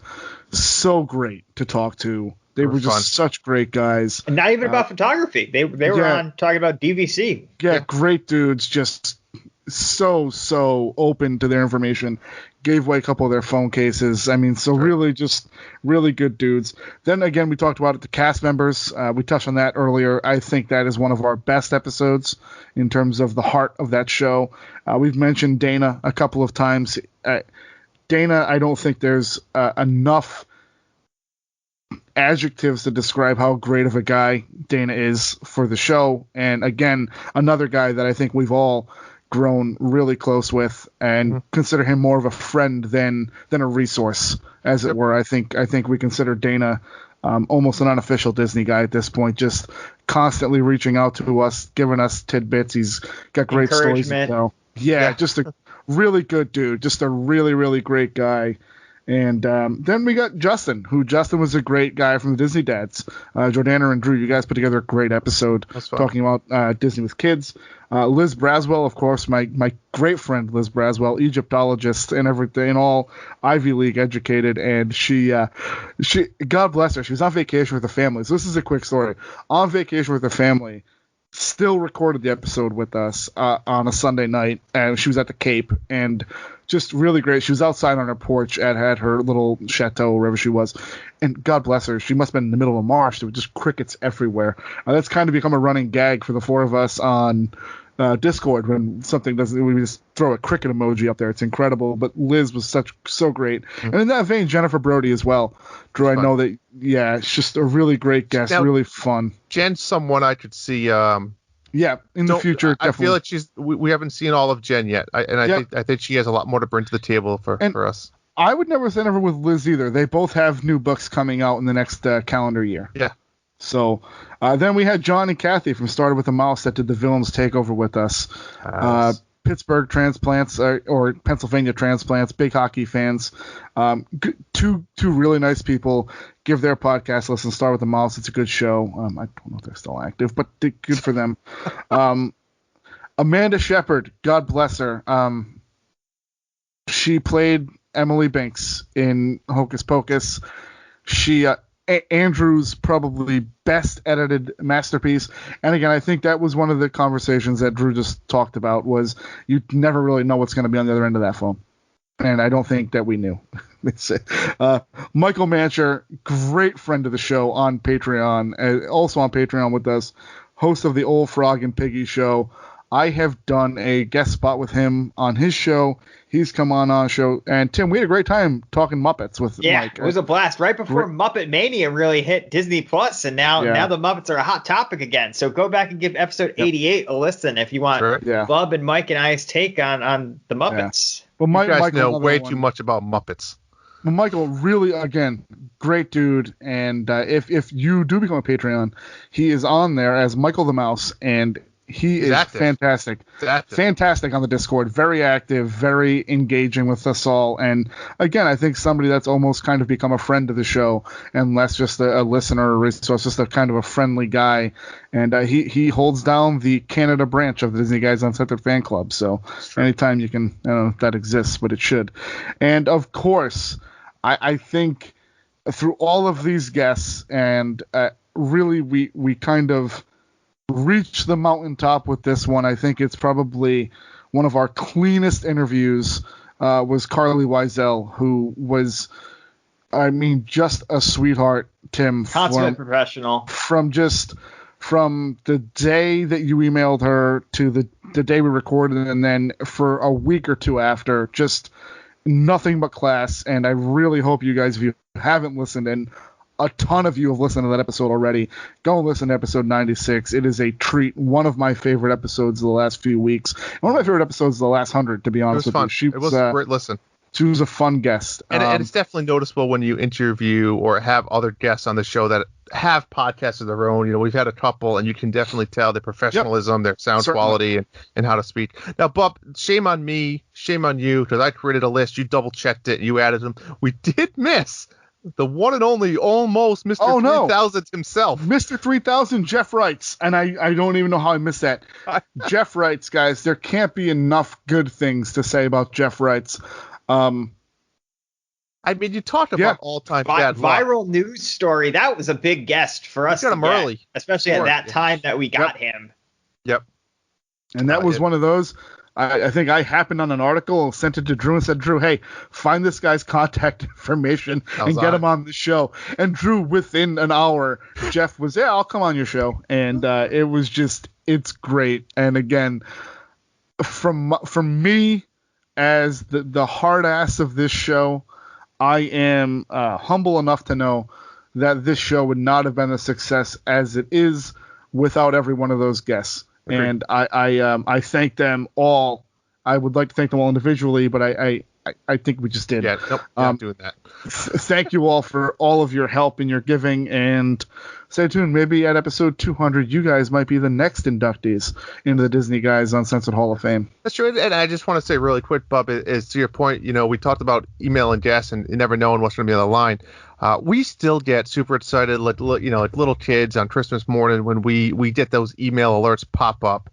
so great to talk to. They were just such great guys. And not even about photography. They were on talking about DVC. Yeah, great dudes, just so open to their information. Gave away a couple of their phone cases. I mean, really just really good dudes. Then again, we talked about it, the cast members. We touched on that earlier. I think that is one of our best episodes in terms of the heart of that show. We've mentioned Dana a couple of times. Dana, I don't think there's enough adjectives to describe how great of a guy Dana is for the show. And again, another guy that I think we've all grown really close with and consider him more of a friend than a resource, as it were. I think we consider Dana almost an unofficial Disney guy at this point, just constantly reaching out to us, giving us tidbits. He's got great stories to tell. Yeah, just a really good dude, just a really, really great guy. And then we got Justin was a great guy from the Disney Dads. Jordana and Drew, you guys put together a great episode talking about Disney with kids. Liz Braswell, of course, my great friend Liz Braswell, Egyptologist and everything, all Ivy League educated, and she God bless her, she was on vacation with her family. So this is a quick story. On vacation with her family, still recorded the episode with us on a Sunday night, and she was at the Cape, and just really great. She was outside on her porch at her little chateau, wherever she was, and God bless her, she must have been in the middle of March. There were just crickets everywhere. That's kind of become a running gag for the four of us on Discord. When something doesn't, we just throw a cricket emoji up there. It's incredible. But Liz was so great. And in that vein, Jennifer Brody as well. Drew, I know that, it's just a really great guest, now, really fun. Jen's someone I could see in the future. I feel like we haven't seen all of Jen yet. I think she has a lot more to bring to the table for us. I would never send her with Liz either. They both have new books coming out in the next calendar year. Yeah. So then we had John and Kathy from Started with a Mouse that did the Villains Takeover with us. Pittsburgh transplants or Pennsylvania transplants, big hockey fans. Two really nice people. Give their podcast a listen. Start with the Mouse. It's a good show. I don't know if they're still active, but good for them. Amanda Shepard, God bless her. She played Emily Binks in Hocus Pocus. She Andrew's probably best edited masterpiece. And again, I think that was one of the conversations that Drew just talked about, was you never really know what's going to be on the other end of that phone. And I don't think that we knew. Michael Mancher, great friend of the show on Patreon, also on Patreon with us, host of the Old Frog and Piggy show. I have done a guest spot with him on his show. He's come on our show. And, Tim, we had a great time talking Muppets with Mike. Yeah, it was a blast. Right before Muppet Mania really hit Disney Plus, and now the Muppets are a hot topic again. So go back and give episode 88 a listen if you want Bub and Mike and I's take on the Muppets. Yeah. Well, you guys know way too much about Muppets. Well, Michael, really, again, great dude. And if you do become a Patreon, he is on there as Michael the Mouse, and he is fantastic. Fantastic on the Discord. Very active, very engaging with us all. And again, I think somebody that's almost kind of become a friend of the show and less just a listener or resource, just a kind of a friendly guy. And he holds down the Canada branch of the Disney Guys Uncensored fan club. So anytime you can, I don't know if that exists, but it should. And of course, I think through all of these guests, and really we kind of reach the mountaintop with this one. I think it's probably one of our cleanest interviews, was Carly Wiesel, who was, just a sweetheart, Tim. Consummate professional. From the day that you emailed her to the day we recorded, and then for a week or two after, just nothing but class, and I really hope you guys, if you haven't listened, and a ton of you have listened to that episode already, go and listen to episode 96. It is a treat. One of my favorite episodes of the last few weeks. One of my favorite episodes of the last 100, to be honest with you. It was a great listen. She was a fun guest. And it's definitely noticeable when you interview or have other guests on the show that have podcasts of their own. You know, we've had a couple, and you can definitely tell their professionalism, their sound quality, and how to speak. Now, Bob, shame on me, shame on you, because I created a list. You double-checked it, and you added them. We did miss the one and only almost Mr. 3000 himself. Mr. 3000, Jeff writes, and I don't even know how I missed that. Jeff writes, guys, there can't be enough good things to say about Jeff writes. I mean, you talked about all-time bad viral news story. That was a big guest for us. Got him early, especially at that time that we got him. Yep. And that was one of those. I think I happened on an article and sent it to Drew and said, Drew, hey, find this guy's contact information and get him on the show. And Drew, within an hour, Jeff was, I'll come on your show. And it was just, it's great. And again, from me as the hard ass of this show, I am humble enough to know that this show would not have been a success as it is without every one of those guests. Agreed. And I thank them all. I would like to thank them all individually, but I think we just did. Yeah, nope, I'm doing that. Thank you all for all of your help and your giving, and stay tuned. Maybe at episode 200, you guys might be the next inductees into the Disney Guys Uncensored Hall of Fame. That's true, and I just want to say really quick, Bub, is to your point, you know, we talked about emailing guests and never knowing what's going to be on the line. We still get super excited, like little kids on Christmas morning when we get those email alerts pop up.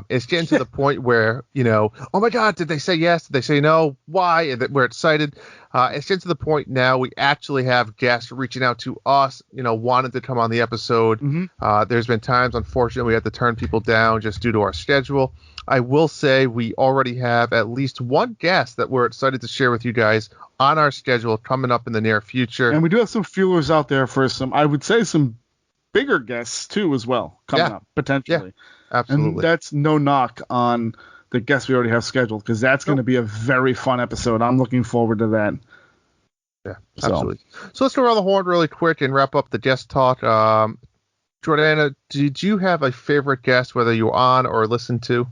It's getting to the point where, you know, oh my God, did they say yes? Did they say no? Why? And we're excited. It's getting to the point now we actually have guests reaching out to us, you know, wanting to come on the episode. Mm-hmm. There's been times, unfortunately, we had to turn people down just due to our schedule. I will say we already have at least one guest that we're excited to share with you guys on our schedule coming up in the near future. And we do have some feelers out there for some, I would say, some bigger guests too as well coming up potentially. Yeah, absolutely. And that's no knock on the guests we already have scheduled, because that's going to be a very fun episode. I'm looking forward to that. Yeah, absolutely. So let's go around the horn really quick and wrap up the guest talk. Jordana, did you have a favorite guest, whether you were on or listened to?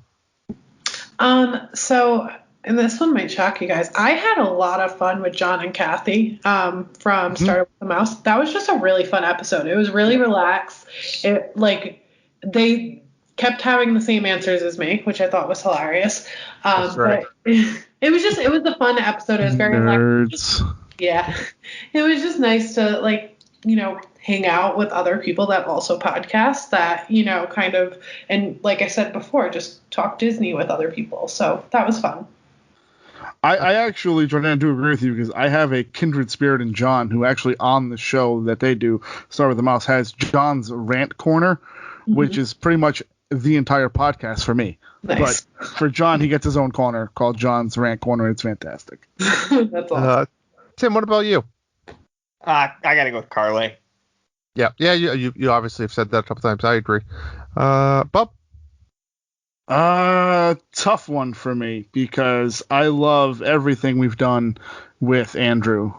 So, and this one might shock you guys, I had a lot of fun with John and Kathy from Started with the Mouse. That was just a really fun episode. It was really relaxed. They kept having the same answers as me, which I thought was hilarious. That's right. But it was a fun episode. It was very nerds. Yeah. It was just nice to hang out with other people that also podcast that, kind of, and like I said before, just talk Disney with other people. So that was fun. I actually, Jordan, do agree with you, because I have a kindred spirit in John, who actually on the show that they do, Start with the Mouse, has John's rant corner, which is pretty much the entire podcast for me. Nice. But for John, he gets his own corner called John's Rant Corner. It's fantastic. That's awesome. Tim, what about you? I got to go with Carly. Yeah, you obviously have said that a couple times. I agree. Bob? Tough one for me, because I love everything we've done with Andrew.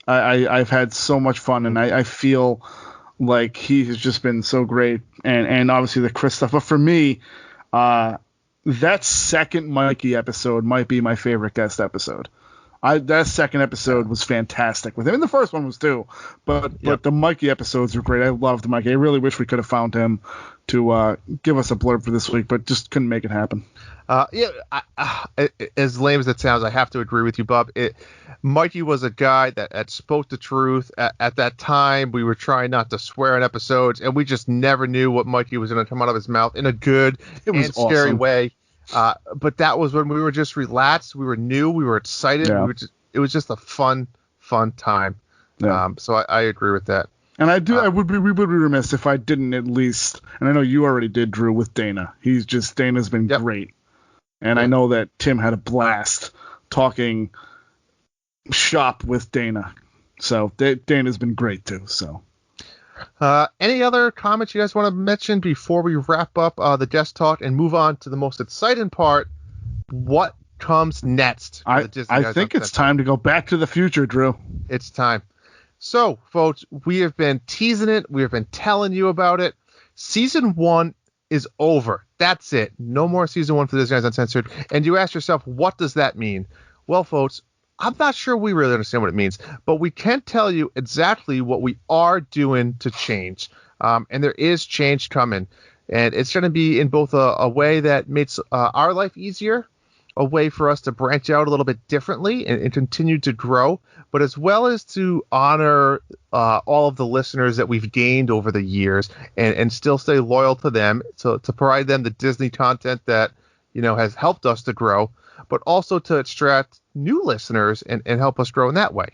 I've had so much fun, and I feel like he has just been so great, and obviously the Chris stuff. But for me, that second Mikey episode might be my favorite guest episode. That second episode was fantastic with him. And the first one was too. But the Mikey episodes were great. I loved Mikey. I really wish we could have found him to give us a blurb for this week, but just couldn't make it happen. As lame as it sounds, I have to agree with you, Bob. Mikey was a guy that spoke the truth. At that time, we were trying not to swear in episodes, and we just never knew what Mikey was going to come out of his mouth in a good and scary way. But that was when we were just relaxed. We were new. We were excited. Yeah. It was just a fun time. Yeah. So I agree with that. And we would be remiss if I didn't at least, and I know you already did, Drew, with Dana. Dana's been great. And I know that Tim had a blast talking shop with Dana. So Dana's been great too. So. Any other comments you guys want to mention before we wrap up the guest talk and move on to the most exciting part? What comes next? I think it's time to go back to the future, Drew. It's time. So, folks, we have been teasing it. We have been telling you about it. Season 1 is over. That's it. No more season 1 for Disney Guys Uncensored. And you ask yourself, what does that mean? Well, folks, I'm not sure we really understand what it means, but we can tell you exactly what we are doing to change. And there is change coming. And it's going to be in both a way that makes our life easier, a way for us to branch out a little bit differently and continue to grow, but as well as to honor all of the listeners that we've gained over the years and still stay loyal to them, to provide them the Disney content that, has helped us to grow, but also to attract new listeners and help us grow in that way.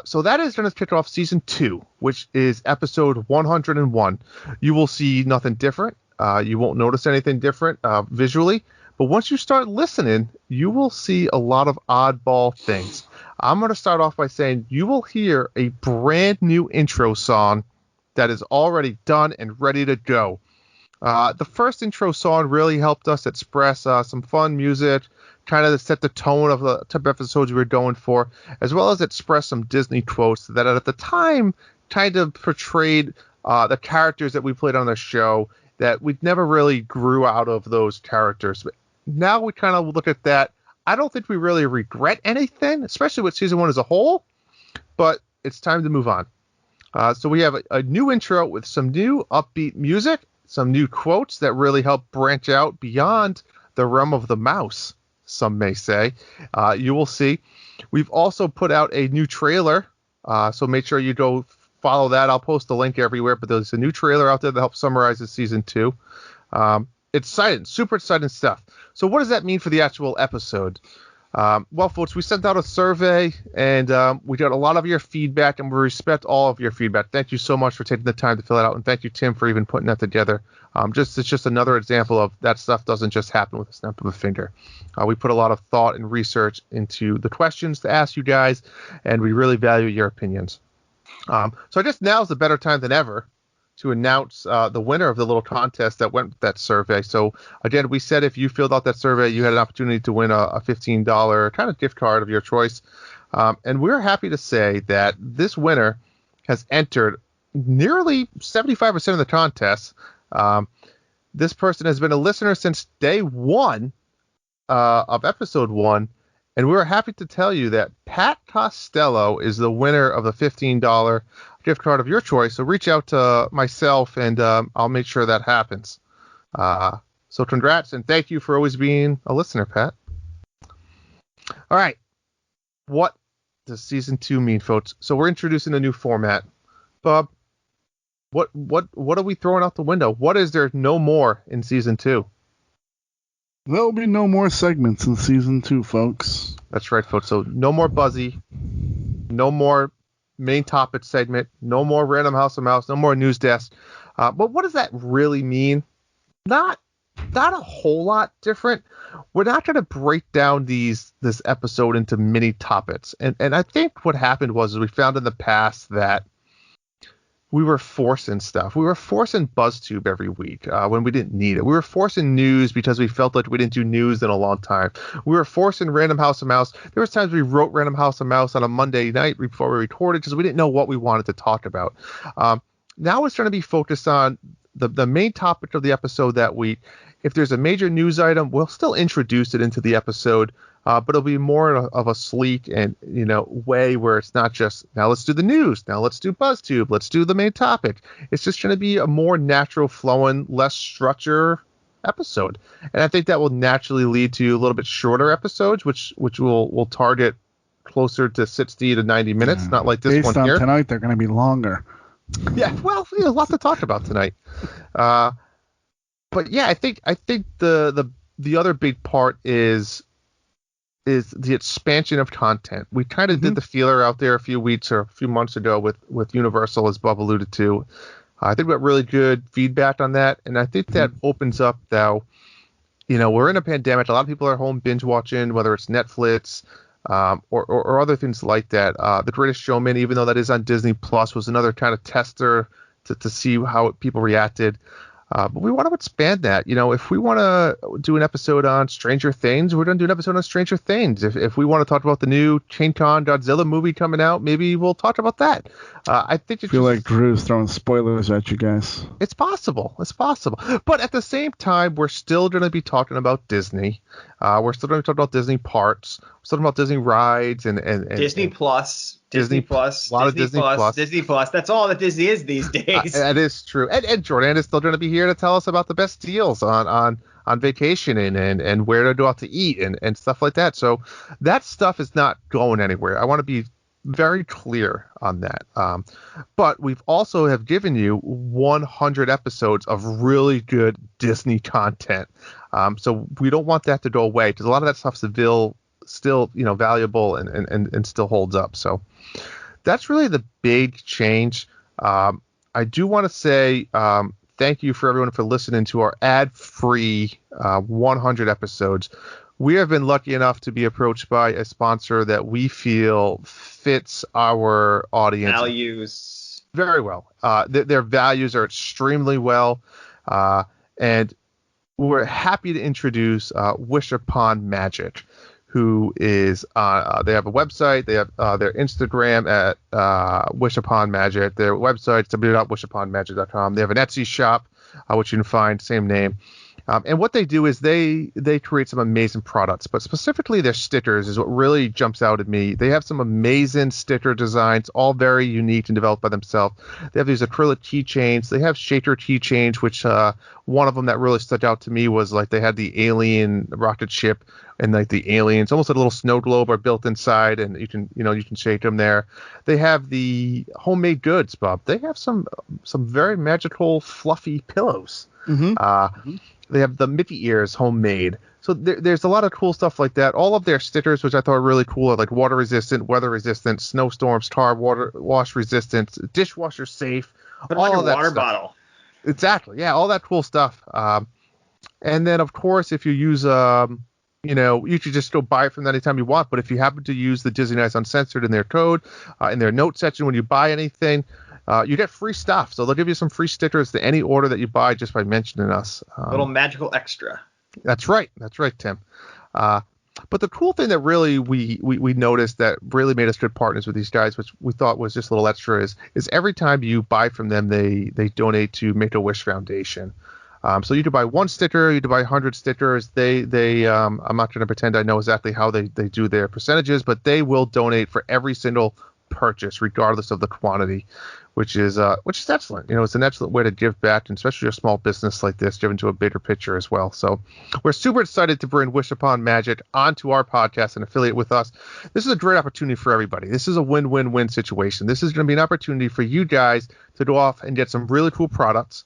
So that is going to kick off season 2, which is episode 101. You will see nothing different. You won't notice anything different visually. But once you start listening, you will see a lot of oddball things. I'm going to start off by saying you will hear a brand new intro song that is already done and ready to go. The first intro song really helped us express some fun music, kind of set the tone of the type of episodes we were going for, as well as express some Disney quotes that at the time kind of portrayed the characters that we played on the show, that we never really grew out of those characters. But now we kind of look at that. I don't think we really regret anything, especially with season 1 as a whole, but it's time to move on. So we have a new intro with some new upbeat music, some new quotes that really help branch out beyond the realm of the mouse, some may say. You will see. We've also put out a new trailer, so make sure you go follow that. I'll post the link everywhere, but there's a new trailer out there that helps summarize the season 2. It's exciting, super exciting stuff. So what does that mean for the actual episode? Well, folks, we sent out a survey, and we got a lot of your feedback, and we respect all of your feedback. Thank you so much for taking the time to fill it out, and thank you, Tim, for even putting that together. It's just another example of that stuff doesn't just happen with a snap of a finger. We put a lot of thought and research into the questions to ask you guys, and we really value your opinions. So I guess now is a better time than ever to announce the winner of the little contest that went with that survey. So again, we said if you filled out that survey, you had an opportunity to win a $15 kind of gift card of your choice. And we're happy to say that this winner has entered nearly 75% of the contest. This person has been a listener since day 1 of episode 1. And we're happy to tell you that Pat Costello is the winner of the $15 gift card of your choice. So reach out to myself, and I'll make sure that happens. So congrats, and thank you for always being a listener, Pat. All right. What does season 2 mean, folks? So we're introducing a new format. Bob, what are we throwing out the window? What is there no more in season 2? There'll be no more segments in season 2, folks. That's right, folks. So no more Buzzy, no more main topic segment, no more Random House of Mouse, no more news desk. But what does that really mean? Not a whole lot different. We're not going to break down this episode into mini topics. And I think what happened was we found in the past that we were forcing stuff. We were forcing BuzzTube every week when we didn't need it. We were forcing news because we felt like we didn't do news in a long time. We were forcing Random House of Mouse. There was times we wrote Random House of Mouse on a Monday night before we recorded because we didn't know what we wanted to talk about. Now it's trying to be focused on the main topic of the episode that week. If there's a major news item, we'll still introduce it into the episode, but it'll be more of a sleek and way where it's not just now let's do the news, now let's do BuzzTube, let's do the main topic. It's just going to be a more natural flowing, less structure episode, and I think that will naturally lead to a little bit shorter episodes, which will target closer to 60 to 90 minutes, not like this one here. Based on tonight, they're going to be longer. Yeah, well, a lot to talk about tonight. But yeah, I think the other big part is the expansion of content. We kind of did the feeler out there a few weeks or a few months ago with Universal, as Bob alluded to. I think we got really good feedback on that, and I think that opens up now. We're in a pandemic. A lot of people are home binge watching, whether it's Netflix or other things like that. The Greatest Showman, even though that is on Disney Plus, was another kind of tester to see how people reacted. But we want to expand that. If we want to do an episode on Stranger Things, we're going to do an episode on Stranger Things. If we want to talk about the new King Kong Godzilla movie coming out, maybe we'll talk about that. I think feel like Drew's throwing spoilers at you guys. It's possible. But at the same time, we're still going to be talking about Disney. We're still going to talk about Disney parks. We're still talking about Disney rides and Disney Plus. Disney Plus. A lot of Disney Plus. Disney Plus. That's all that Disney is these days. That is true. And Jordan is still going to be here to tell us about the best deals on vacationing and where to go out to eat and stuff like that. So that stuff is not going anywhere. I want to be very clear on that. But we've also have given you 100 episodes of really good Disney content. So we don't want that to go away because a lot of that stuff's still valuable and still holds up. So that's really the big change. I do want to say thank you for everyone for listening to our ad-free 100 episodes. We have been lucky enough to be approached by a sponsor that we feel fits our audience values very well. Their values are extremely well, and we're happy to introduce Wish Upon Magic, who is they have a website. They have their Instagram at Wish Upon Magic. Their website is www.wishuponmagic.com. They have an Etsy shop, which you can find, same name. And what they do is they create some amazing products, but specifically their stickers is what really jumps out at me. They have some amazing sticker designs, all very unique and developed by themselves. They have these acrylic keychains. They have shaker keychains, which one of them that really stuck out to me was like they had the alien rocket ship and like the aliens, almost like a little snow globe are built inside, and you can shake them there. They have the homemade goods, Bob. They have some very magical fluffy pillows. Mm-hmm. They have the Mickey ears homemade. So there's a lot of cool stuff like that. All of their stickers, which I thought were really cool, are like water resistant, weather resistant, snowstorms, tar, water wash resistant, dishwasher safe. Put all like a water bottle. Exactly. Yeah, all that cool stuff. And then of course, if you use you could just go buy it from them anytime you want. But if you happen to use the Disney Nights Uncensored in their code, in their note section when you buy anything, you get free stuff. So they'll give you some free stickers to any order that you buy just by mentioning us. A little magical extra. That's right, Tim. But the cool thing that really we noticed that really made us good partners with these guys, which we thought was just a little extra, is every time you buy from them, they donate to Make-A-Wish Foundation. So you could buy one sticker, you could buy 100 stickers. They I'm not going to pretend I know exactly how they do their percentages, but they will donate for every single purchase, regardless of the quantity, which is excellent. It's an excellent way to give back, and especially a small business like this, give into a bigger picture as well. So we're super excited to bring Wish Upon Magic onto our podcast and affiliate with us. This is a great opportunity for everybody. This is a win-win-win situation. This is going to be an opportunity for you guys to go off and get some really cool products.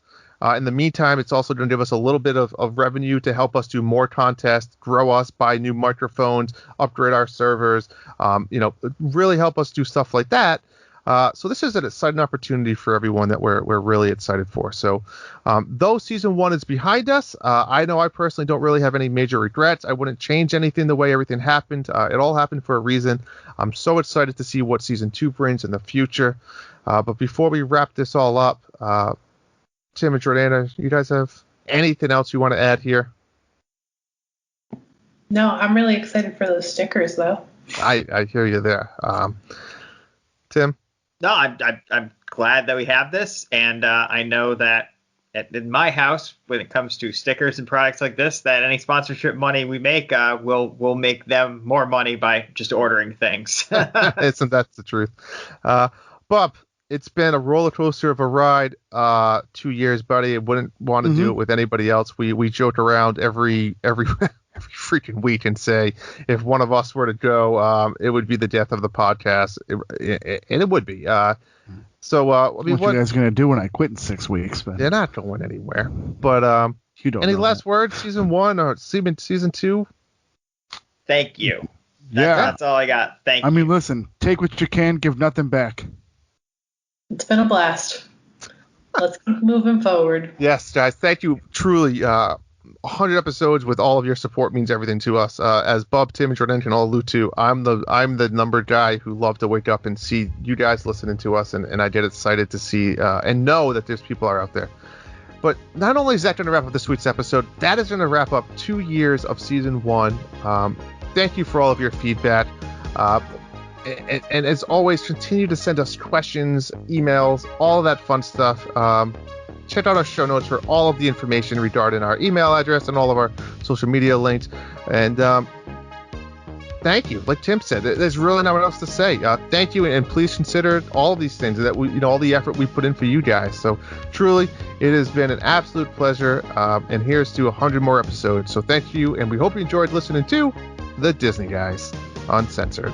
In the meantime, it's also going to give us a little bit of revenue to help us do more contests, grow us, buy new microphones, upgrade our servers, really help us do stuff like that. So this is an exciting opportunity for everyone that we're really excited for. So though season 1 is behind us, I know I personally don't really have any major regrets. I wouldn't change anything the way everything happened. It all happened for a reason. I'm so excited to see what season 2 brings in the future. But before we wrap this all up, Tim and Jordana, you guys have anything else you want to add here? No, I'm really excited for those stickers, though. I hear you there. Tim? No, I'm glad that we have this, and I know that in my house, when it comes to stickers and products like this, that any sponsorship money we make will make them more money by just ordering things. That's the truth. Bob, it's been a roller coaster of a ride. 2 years, buddy. I wouldn't want to do it with anybody else. We joke around every freaking week and say if one of us were to go, it would be the death of the podcast, and it would be. So what you guys gonna do when I quit in 6 weeks? But they're not going anywhere. But you don't. Any last words? Season 1 or season 2? Thank you. That's all I got. Thank you. I mean, listen, take what you can, give nothing back. It's been a blast. Let's keep moving forward. Yes, guys. Thank you. Truly, 100 episodes with all of your support means everything to us. As Bob, Tim, and Jordan can all allude to, I'm the number guy who love to wake up and see you guys listening to us, and I get excited to see and know that there's people are out there. But not only is that going to wrap up this week's episode, that is going to wrap up 2 years of season 1. Thank you for all of your feedback. And as always, continue to send us questions, emails, all of that fun stuff. Check out our show notes for all of the information regarding our email address and all of our social media links. And thank you. Like Tim said, there's really not what else to say. Thank you, and please consider all of these things that we, all the effort we put in for you guys. So truly, it has been an absolute pleasure. And here's to 100 more episodes. So thank you, and we hope you enjoyed listening to the Disney Guys Uncensored.